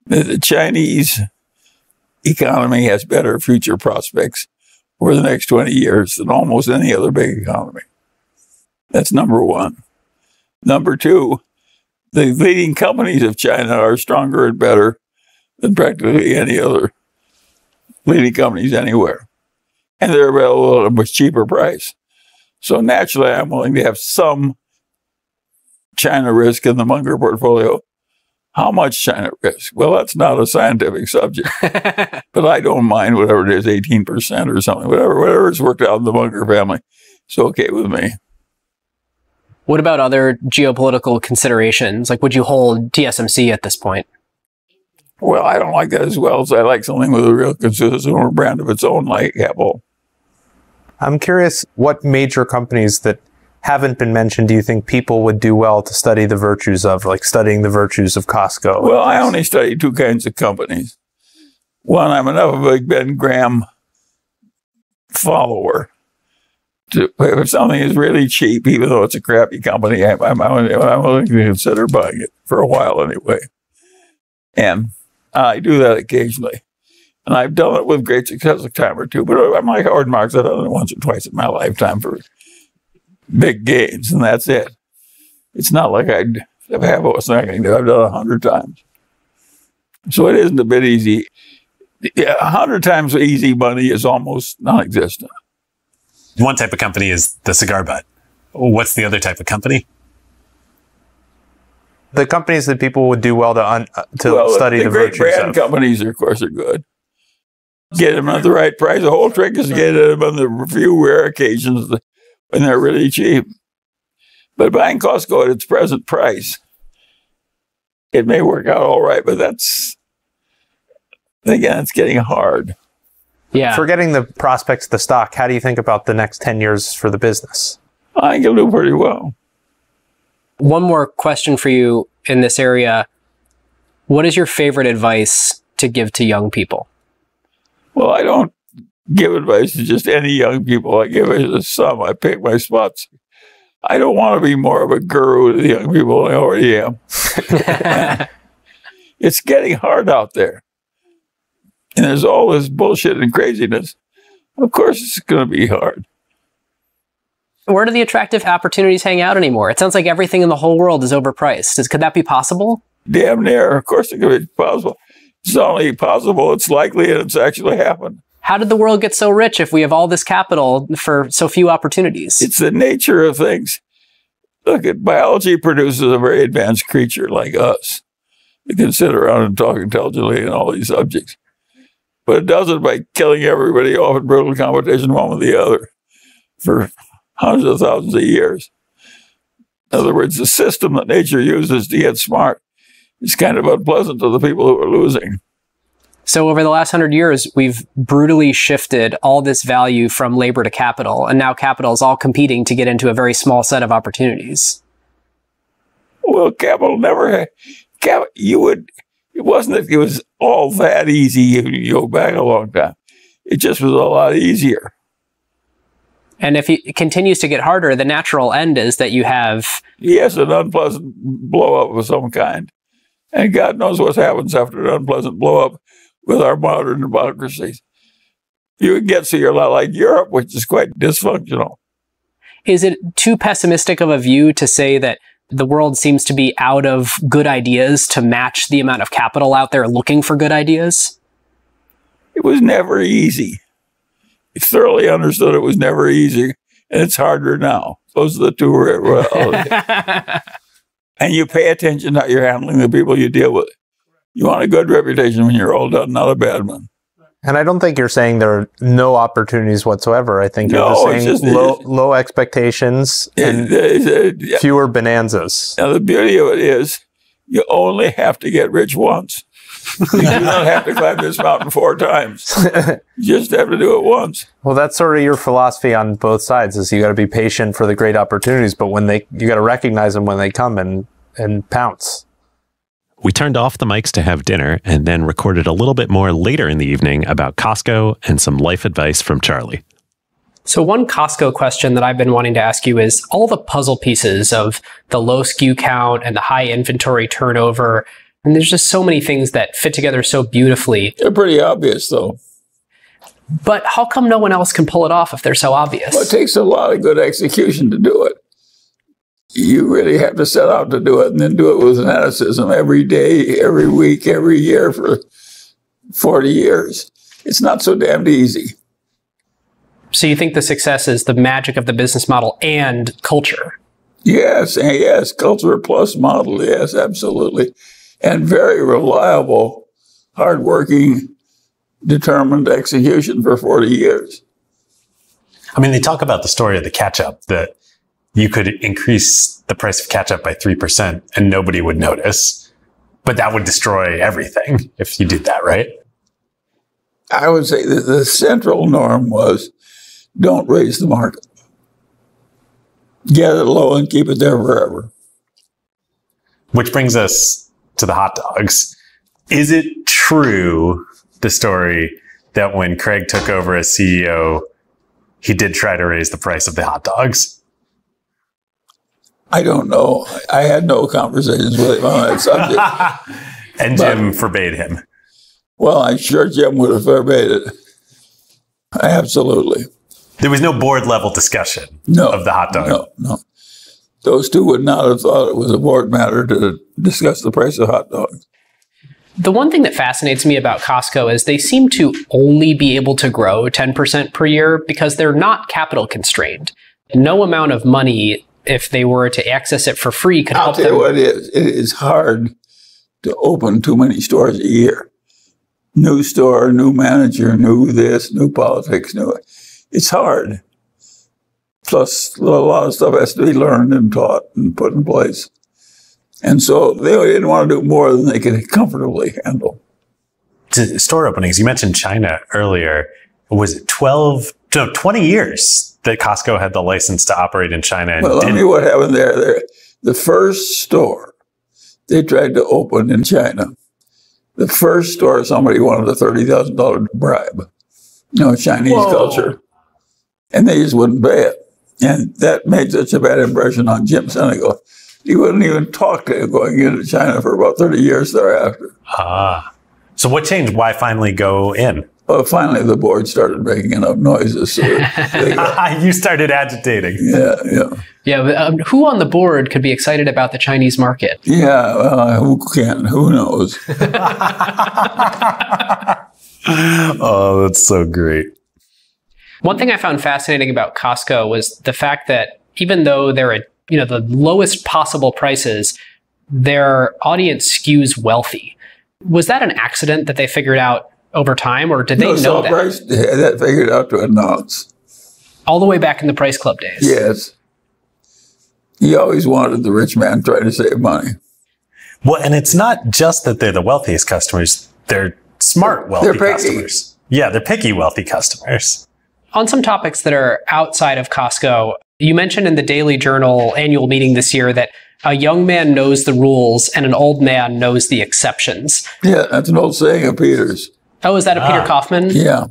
that the Chinese economy has better future prospects for the next 20 years than almost any other big economy. That's number one. Number two, the leading companies of China are stronger and better than practically any other leading companies anywhere. And they're available at a much cheaper price. So naturally, I'm willing to have some China risk in the Munger portfolio. How much China risk? Well, that's not a scientific subject. But I don't mind whatever it is, 18% or something. Whatever's worked out in the Munger family, it's okay with me. What about other geopolitical considerations? Like, would you hold TSMC at this point? Well, I don't like that as well as I like something with a real consumer brand of its own, like Apple. I'm curious, what major companies that haven't been mentioned do you think people would do well to study the virtues of, like studying the virtues of Costco? Well, I only study two kinds of companies. One, I'm enough of a Ben Graham follower to, if something is really cheap, even though it's a crappy company, I'm willing to consider buying it for a while anyway. And I do that occasionally. And I've done it with great success a time or two, but I'm like Howard Marks, I've done it once or twice in my lifetime for big gains, and that's it. It's not like I'd have what's not going to do. I've done it 100 times. So it isn't a bit easy. 100 times easy money is almost non-existent. One type of company is the cigar butt. What's the other type of company? The companies that people would do well to study the great virtues brand of. companies, of course, are good. Get them at the right price. The whole trick is to get them on the few rare occasions when they're really cheap. But buying Costco at its present price, it may work out all right, but that's, again, it's getting hard. Yeah. Forgetting the prospects of the stock, how do you think about the next 10 years for the business? I think it'll do pretty well. One more question for you in this area. What is your favorite advice to give to young people? Well, I don't give advice to just any young people. I give it to some. I pick my spots. I don't want to be more of a guru to the young people than I already am. It's getting hard out there. And there's all this bullshit and craziness. Of course, it's going to be hard. Where do the attractive opportunities hang out anymore? It sounds like everything in the whole world is overpriced. Could that be possible? Damn near. Of course it could be possible. It's not only possible, it's likely, and it's actually happened. How did the world get so rich if we have all this capital for so few opportunities? It's the nature of things. Look, biology produces a very advanced creature like us that can sit around and talk intelligently on all these subjects. But it does it by killing everybody off in brutal competition one with the other for hundreds of thousands of years. In other words, the system that nature uses to get smart is kind of unpleasant to the people who are losing. So over the last 100 years, we've brutally shifted all this value from labor to capital, and now capital is all competing to get into a very small set of opportunities. Well, capital never had, it wasn't that it was all that easy, you go back a long time. It just was a lot easier. And if it continues to get harder, the natural end is that you have... Yes, an unpleasant blow-up of some kind. And God knows what happens after an unpleasant blow-up with our modern democracies. You can get so you're a lot like Europe, which is quite dysfunctional. Is it too pessimistic of a view to say that the world seems to be out of good ideas to match the amount of capital out there looking for good ideas? It was never easy. You thoroughly understood it was never easy, and it's harder now. Those are the two realities. And you pay attention to how you're handling the people you deal with. You want a good reputation when you're all done, not a bad one. And I don't think you're saying there are no opportunities whatsoever. I think you're just saying low expectations and fewer bonanzas. Now, the beauty of it is you only have to get rich once. You do not have to climb this mountain 4 times. You just have to do it once. Well, that's sort of your philosophy on both sides, is you got to be patient for the great opportunities, but you got to recognize them when they come and pounce. We turned off the mics to have dinner and then recorded a little bit more later in the evening about Costco and some life advice from Charlie. So one Costco question that I've been wanting to ask you is all the puzzle pieces of the low SKU count and the high inventory turnover. And there's just so many things that fit together so beautifully. They're pretty obvious, though. But how come no one else can pull it off if they're so obvious? Well, it takes a lot of good execution to do it. You really have to set out to do it and then do it with fanaticism every day, every week, every year for 40 years. It's not so damned easy. So you think the success is the magic of the business model and culture? Yes, culture plus model, yes, absolutely. And very reliable, hardworking, determined execution for 40 years. I mean, they talk about the story of the catch-up, that you could increase the price of ketchup by 3% and nobody would notice. But that would destroy everything if you did that, right? I would say that the central norm was don't raise the market. Get it low and keep it there forever. Which brings us to the hot dogs. Is it true, the story, that when Craig took over as CEO, he did try to raise the price of the hot dogs? I don't know. I had no conversations with him on that subject. And Jim forbade him. Well, I'm sure Jim would have forbade it. Absolutely. There was no board level discussion of the hot dog. No. Those two would not have thought it was a board matter to discuss the price of hot dogs. The one thing that fascinates me about Costco is they seem to only be able to grow 10% per year because they're not capital constrained. No amount of money, if they were to access it for free, could help them. I'll tell you what it is. It is hard to open too many stores a year. New store, new manager, new this, new politics, new. It's hard. Plus, a lot of stuff has to be learned and taught and put in place. And so they didn't want to do more than they could comfortably handle. To store openings, you mentioned China earlier. Was it 20 years that Costco had the license to operate in China? And well, tell me what happened there. The first store they tried to open in China, the first store somebody wanted a $30,000 bribe. Chinese culture. And they just wouldn't pay it. And that made such a bad impression on Jim Senegal. He wouldn't even talk to him going into China for about 30 years thereafter. So what changed? Why finally go in? Well, finally the board started making enough noises. So you started agitating. Yeah, but who on the board could be excited about the Chinese market? Yeah, well, who can? Who knows? Oh, that's so great. One thing I found fascinating about Costco was the fact that even though they're at the lowest possible prices, their audience skews wealthy. Was that an accident that they figured out over time, or did they know that? Price, they had that figured out to announce. All the way back in the Price Club days? Yes. He always wanted the rich man trying to save money. Well, and it's not just that they're the wealthiest customers. They're smart, wealthy customers. Yeah, they're picky, wealthy customers. On some topics that are outside of Costco, you mentioned in the Daily Journal annual meeting this year that a young man knows the rules and an old man knows the exceptions. Yeah, that's an old saying of Peter's. Oh, is that a Peter Kaufman? Yeah.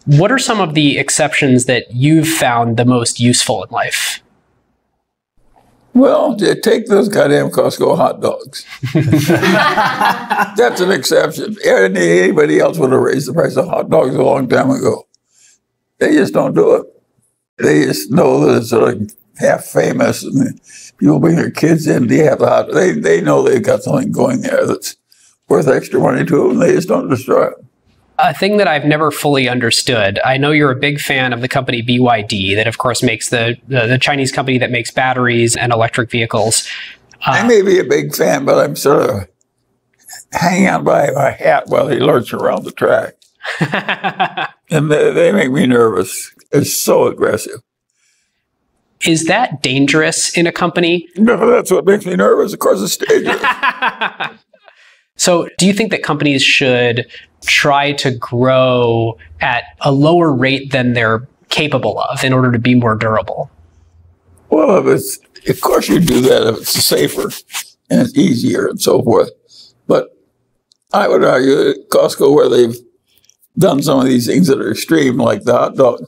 What are some of the exceptions that you've found the most useful in life? Well, take those goddamn Costco hot dogs. That's an exception. Anybody else would have raised the price of hot dogs a long time ago. They just don't do it. They just know that it's like half famous and people bring their kids in. They know they've got something going there that's worth extra money to them, and they just don't destroy it. A thing that I've never fully understood, I know you're a big fan of the company BYD that, of course, makes the Chinese company that makes batteries and electric vehicles. I may be a big fan, but I'm sort of hanging out by my hat while they lurch around the track. And they make me nervous. It's so aggressive. Is that dangerous in a company? No, that's what makes me nervous. Of course, it's dangerous. So do you think that companies should try to grow at a lower rate than they're capable of in order to be more durable? Well, of course you do that if it's safer and it's easier and so forth. But I would argue that Costco, where they've done some of these things that are extreme, like the hot dog,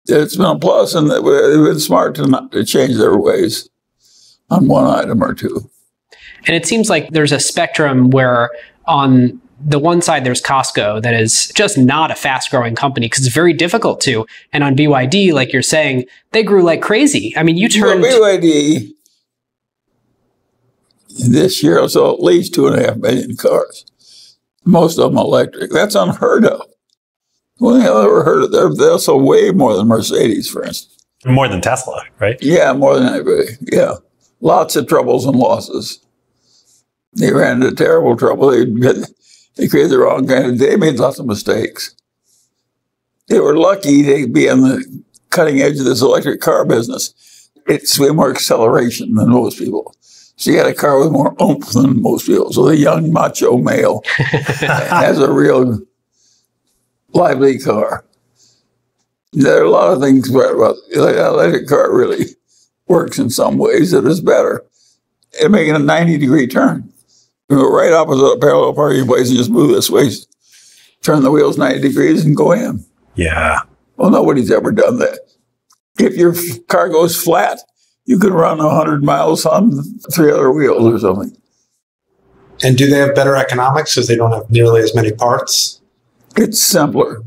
it's been a plus, and they've been smart to change their ways on one item or two. And it seems like there's a spectrum where on the one side there's Costco that is just not a fast-growing company because it's very difficult to. And on BYD, like you're saying, they grew like crazy. I mean, you turned... Well, BYD this year will sell at least 2.5 million cars. Most of them electric. That's unheard of. Well, I've ever heard of it. They'll sell way more than Mercedes, for instance. More than Tesla, right? Yeah, more than anybody. Yeah. Lots of troubles and losses. They ran into terrible trouble. They created the wrong kind of... They made lots of mistakes. They were lucky to be on the cutting edge of this electric car business. it's way more acceleration than most people. So you got a car with more oomph than most people. So the young macho male has a real lively car. There are a lot of things about the electric car really works in some ways that is better. And making a 90-degree turn. You go right opposite a parallel parking place and just move this way. Turn the wheels 90 degrees and go in. Yeah. Well, nobody's ever done that. If your car goes flat, you can run 100 miles on 3 other wheels or something. And do they have better economics because they don't have nearly as many parts? It's simpler.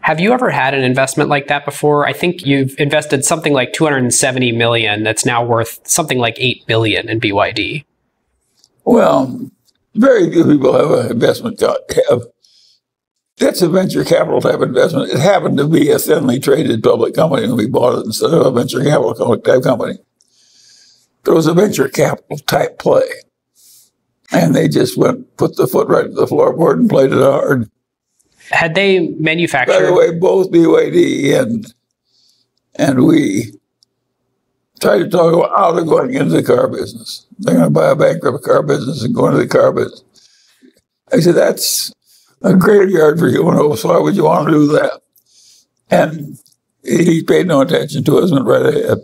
Have you ever had an investment like that before? I think you've invested something like $270 million that's now worth something like $8 billion in BYD. Well, very few people have an investment. That's a venture capital type investment. It happened to be a thinly traded public company, and we bought it instead of a venture capital type company. But it was a venture capital type play. And they just put the foot right to the floorboard and played it hard. Had they manufactured... By the way, both BYD and we tried to talk about out of going into the car business. They're going to buy a bankrupt car business and go into the car business. I said, that's a graveyard for human hopes. Why would you want to do that? And he paid no attention to us and went right ahead.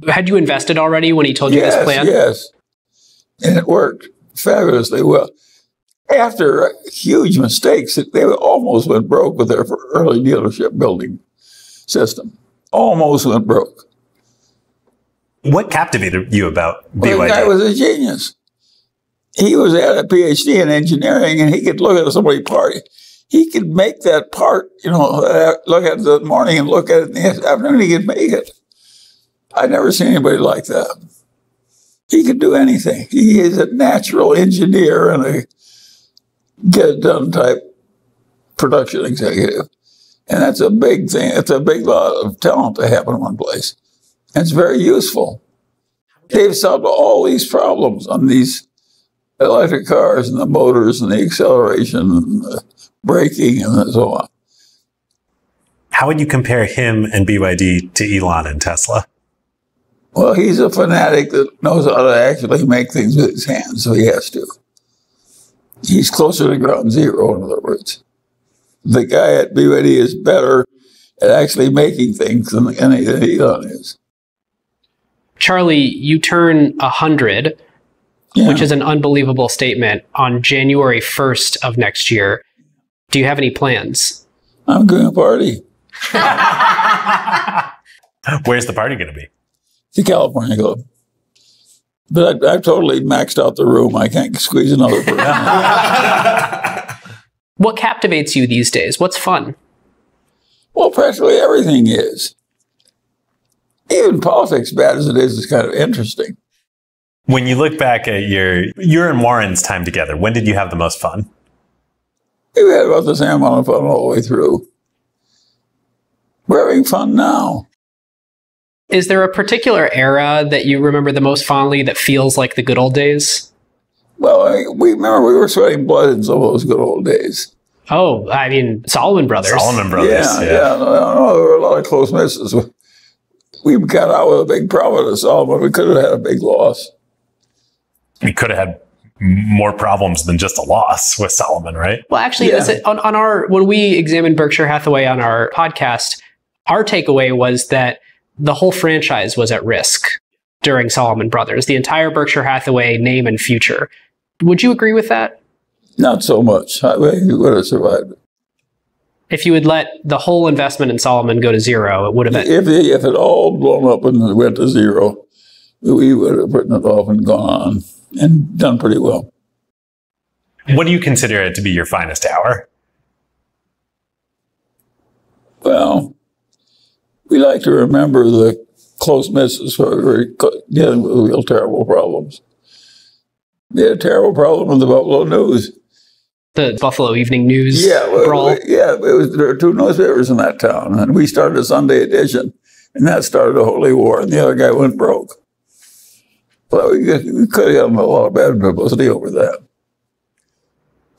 Had you invested already when he told you this plan? Yes. And it worked fabulously well. After huge mistakes, they almost went broke with their early dealership building system. Almost went broke. What captivated you about BYD? Well, the guy was a genius. He was at a PhD in engineering, and he could look at somebody's part. He could make that part, look at it in the morning and look at it in the afternoon. He could make it. I'd never seen anybody like that. He could do anything. He is a natural engineer and a get-it-done type production executive. And that's a big thing. It's a big lot of talent to have in one place. And it's very useful. They've solved all these problems on these electric cars and the motors and the acceleration and the braking and so on. How would you compare him and BYD to Elon and Tesla? Well, he's a fanatic that knows how to actually make things with his hands, so he has to. He's closer to ground zero, in other words. The guy at BYD is better at actually making things than Elon is. Charlie, you turn 100, which is an unbelievable statement, on January 1st of next year. Do you have any plans? I'm going to party. Where's the party going to be? The California Club. But I've totally maxed out the room. I can't squeeze another person. What captivates you these days? What's fun? Well, practically everything is. Even politics, bad as it is kind of interesting. When you look back at your and Warren's time together, when did you have the most fun? We had about the same amount of fun all the way through. We're having fun now. Is there a particular era that you remember the most fondly that feels like the good old days? Well, we remember we were sweating blood in some of those good old days. Oh, I mean, Salomon Brothers. Salomon Brothers. Yeah. No, there were a lot of close misses. We got out with a big profit at Salomon. We could have had a big loss. We could have had more problems than just a loss with Salomon, right? Well, actually, when we examined Berkshire Hathaway on our podcast, our takeaway was that the whole franchise was at risk during Salomon Brothers, the entire Berkshire Hathaway name and future. Would you agree with that? Not so much. I mean, you would have survived it. If you had let the whole investment in Salomon go to zero, it would have been... If it all blown up and it went to zero, we would have written it off and gone on and done pretty well. What do you consider it to be your finest hour? Well, we like to remember the close misses where we were dealing with real terrible problems. We had a terrible problem with the Buffalo News. The Buffalo Evening News brawl? There were two newspapers in that town, and we started a Sunday edition, and that started a holy war, and the other guy went broke. Well, we could have gotten a lot of bad publicity over that.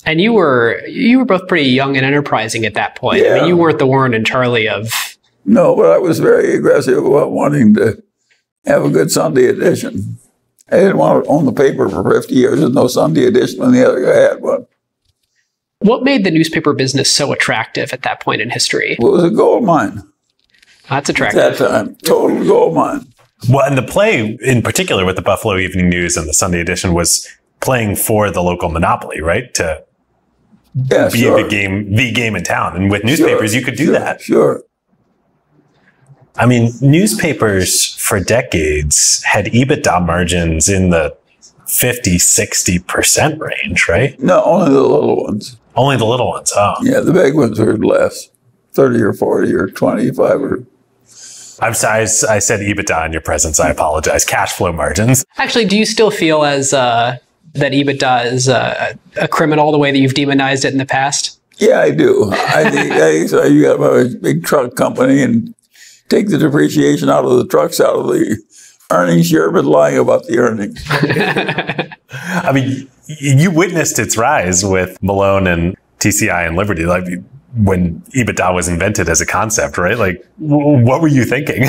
And you were both pretty young and enterprising at that point. Yeah. I mean, you weren't the Warren and Charlie of No, but I was very aggressive about wanting to have a good Sunday edition. I didn't want to own the paper for 50 years with no Sunday edition when the other guy had one. What made the newspaper business so attractive at that point in history? Well, it was a gold mine. That's attractive. At that time, total gold mine. Well, and the play in particular with the Buffalo Evening News and the Sunday edition was playing for the local monopoly, right? To be the game in town. And with newspapers, you could do that. Sure. I mean, newspapers for decades had EBITDA margins in the 50, 60% range, right? No, only the little ones. Only the little ones, oh. Yeah, the big ones were less. 30 or 40 or 25 or... I'm sorry, I said EBITDA in your presence. I apologize. Cash flow margins. Actually, do you still feel as that EBITDA is a criminal the way that you've demonized it in the past? Yeah, I do. I think so. You got a big truck company and take the depreciation out of the trucks, out of the earnings. You're been lying about the earnings. I mean, you witnessed its rise with Malone and TCI and Liberty, like when EBITDA was invented as a concept, right? Like, what were you thinking?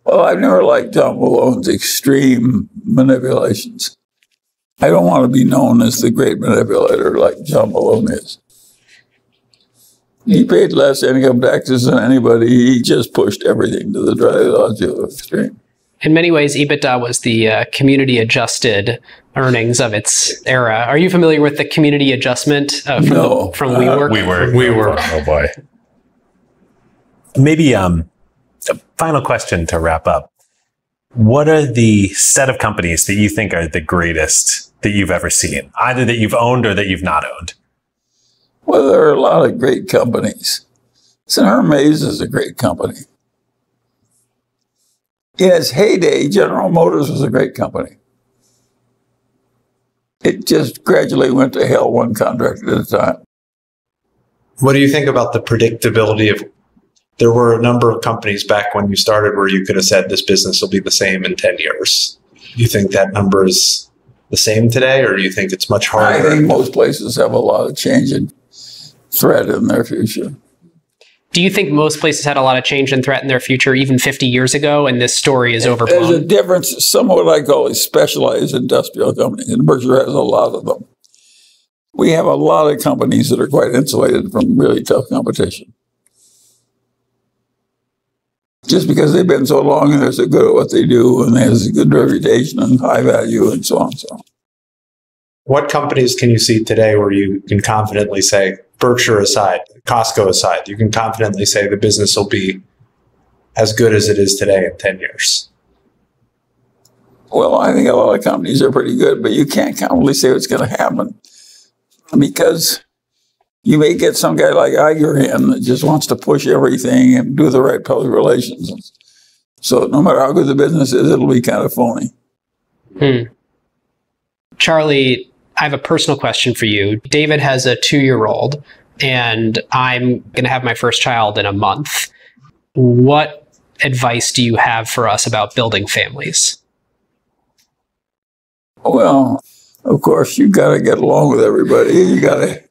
Well, I've never liked John Malone's extreme manipulations. I don't want to be known as the great manipulator like John Malone is. He paid less income taxes than anybody. He just pushed everything to the logical extreme. In many ways, EBITDA was the community-adjusted earnings of its era. Are you familiar with the community adjustment from WeWork? We were. Oh, boy. Maybe a final question to wrap up. What are the set of companies that you think are the greatest that you've ever seen, either that you've owned or that you've not owned? Well, there are a lot of great companies. Hermes is a great company. In its heyday, General Motors was a great company. It just gradually went to hell one contract at a time. What do you think about the predictability of, there were a number of companies back when you started where you could have said this business will be the same in 10 years. Do you think that number is the same today, or do you think it's much harder? I think most places have a lot of change and threat in their future. Do you think most places had a lot of change and threat in their future even 50 years ago, and this story is overblown? There's a difference. Some of what I call specialized industrial companies, and Berkshire has a lot of them. We have a lot of companies that are quite insulated from really tough competition. Just because they've been so long and they're so good at what they do, and they have a good reputation and high value and so on and so on. What companies can you see today where you can confidently say, Berkshire aside, Costco aside, you can confidently say the business will be as good as it is today in 10 years? Well, I think a lot of companies are pretty good, but you can't confidently say what's going to happen because you may get some guy like Iger in that just wants to push everything and do the right public relations. So no matter how good the business is, it'll be kind of phony. Charlie, I have a personal question for you. David has a 2-year-old, and I'm going to have my first child in a month. What advice do you have for us about building families? Well, of course, you've got to get along with everybody. You got to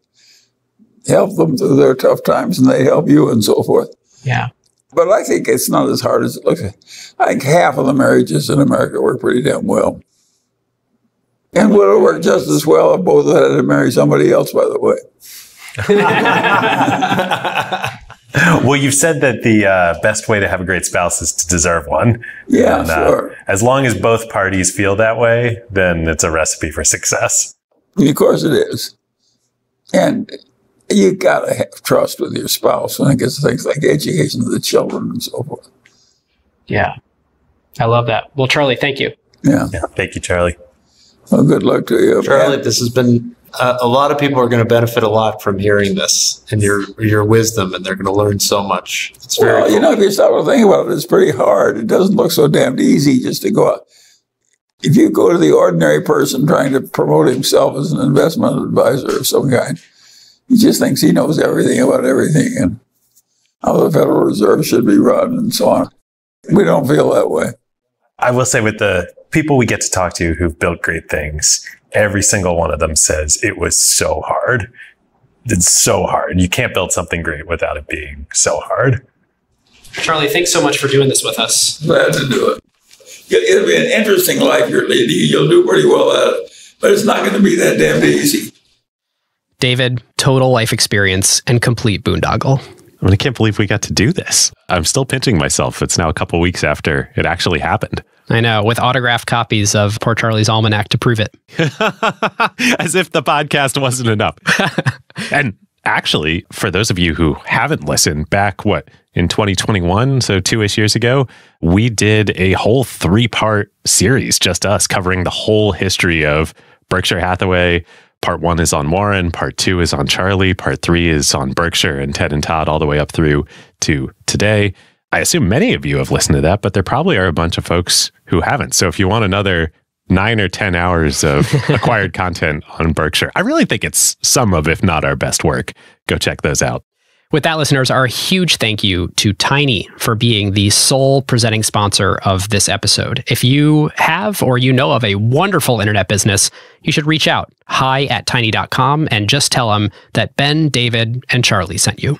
help them through their tough times, and they help you and so forth. Yeah. But I think it's not as hard as it looks. I think half of the marriages in America work pretty damn well. And would have worked just as well if both had to marry somebody else, by the way. Well, you've said that the best way to have a great spouse is to deserve one. Yeah, and, sure. As long as both parties feel that way, then it's a recipe for success. Of course it is. And you got to have trust with your spouse when it gets to things like education of the children and so forth. Yeah. I love that. Well, Charlie, thank you. Yeah. Thank you, Charlie. Well, good luck to you. Charlie, this has been, a lot of people are going to benefit a lot from hearing this and your wisdom, and they're going to learn so much. It's very cool. You know, if you stop to think about it, it's pretty hard. It doesn't look so damned easy just to go out. If you go to the ordinary person trying to promote himself as an investment advisor of some kind, he just thinks he knows everything about everything and how the Federal Reserve should be run and so on. We don't feel that way. I will say with the people we get to talk to who've built great things, every single one of them says it was so hard. It's so hard. You can't build something great without it being so hard. Charlie, thanks so much for doing this with us. Glad to do it. It'll be an interesting life you're leading. You'll do pretty well at it, but it's not going to be that damn easy. David, total life experience and complete boondoggle. I mean, I can't believe we got to do this. I'm still pinching myself. It's now a couple weeks after it actually happened. I know, with autographed copies of Poor Charlie's Almanac to prove it. As if the podcast wasn't enough. And actually, for those of you who haven't listened, back, in 2021, so 2-ish years ago, we did a whole 3-part series, just us, covering the whole history of Berkshire Hathaway. Part 1 is on Warren, Part 2 is on Charlie, Part 3 is on Berkshire and Ted and Todd, all the way up through to today. I assume many of you have listened to that, but there probably are a bunch of folks who haven't. So if you want another 9 or 10 hours of acquired content on Berkshire, I really think it's some of, if not our best work. Go check those out. With that, listeners, our huge thank you to Tiny for being the sole presenting sponsor of this episode. If you have or you know of a wonderful internet business, you should reach out, hi@tiny.com, and just tell them that Ben, David, and Charlie sent you.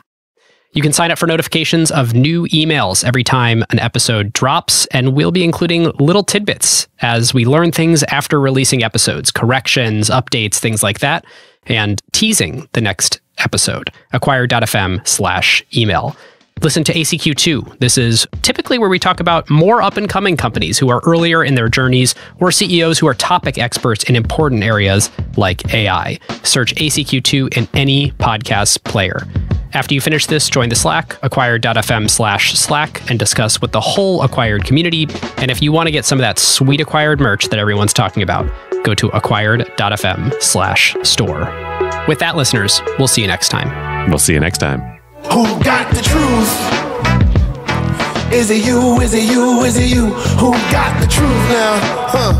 You can sign up for notifications of new emails every time an episode drops, and we'll be including little tidbits as we learn things after releasing episodes, corrections, updates, things like that, and teasing the next episode, acquired.fm/email. Listen to ACQ2. This is typically where we talk about more up-and-coming companies who are earlier in their journeys or CEOs who are topic experts in important areas like AI. Search ACQ2 in any podcast player. After you finish this, join the Slack, acquired.fm/Slack, and discuss with the whole Acquired community. And if you want to get some of that sweet Acquired merch that everyone's talking about, go to acquired.fm/store. With that, listeners, we'll see you next time. We'll see you next time. Who got the truth? Is it you? Is it you? Is it you? Who got the truth now? Huh?